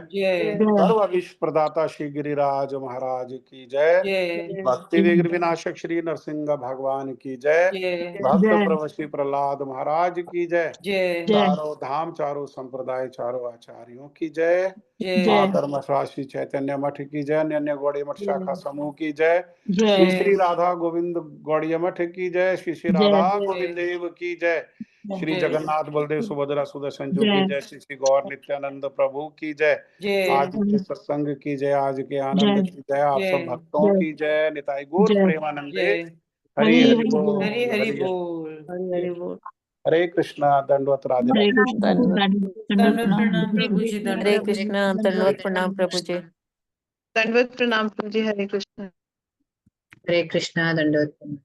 सर्व विश्व प्रदाता श्री गिरिराज महाराज की जय। भक्ति विघ्न विनाशक श्री नरसिंह भगवान की जय। भक्त प्रभु श्री प्रहलाद महाराज की जय। चारों धाम चारों संप्रदाय चारों आचार्यों की जय। मातर्म श्री चैतन्य मठ की जय। अन्य गौड़ी मठ शाखा समूह की जय। श्री श्री राधा गोविंद गौड़ी मठ की जय। श्री श्री राधा गोविंद देव की जय। श्री जगन्नाथ बलदेव सुभद्रा सुदर्शन जो की जय। श्री श्री गौर नित्यानंद प्रभु की जय। आज के सत्संग की जय। आज के आनंद की जय। आप सब भक्तों की जय। निताई गौर प्रेमानंदे हरि हरि बोल। हरि हरि बोल। हरे कृष्णा दंडवत राधे। दंडवत प्रणाम प्रभु जी। हरे कृष्ण दंडवत प्रणाम प्रभु जी। दंडवत प्रणाम प्रभु जी। हरे कृष्ण। हरे कृष्ण दंडवत प्रणाम।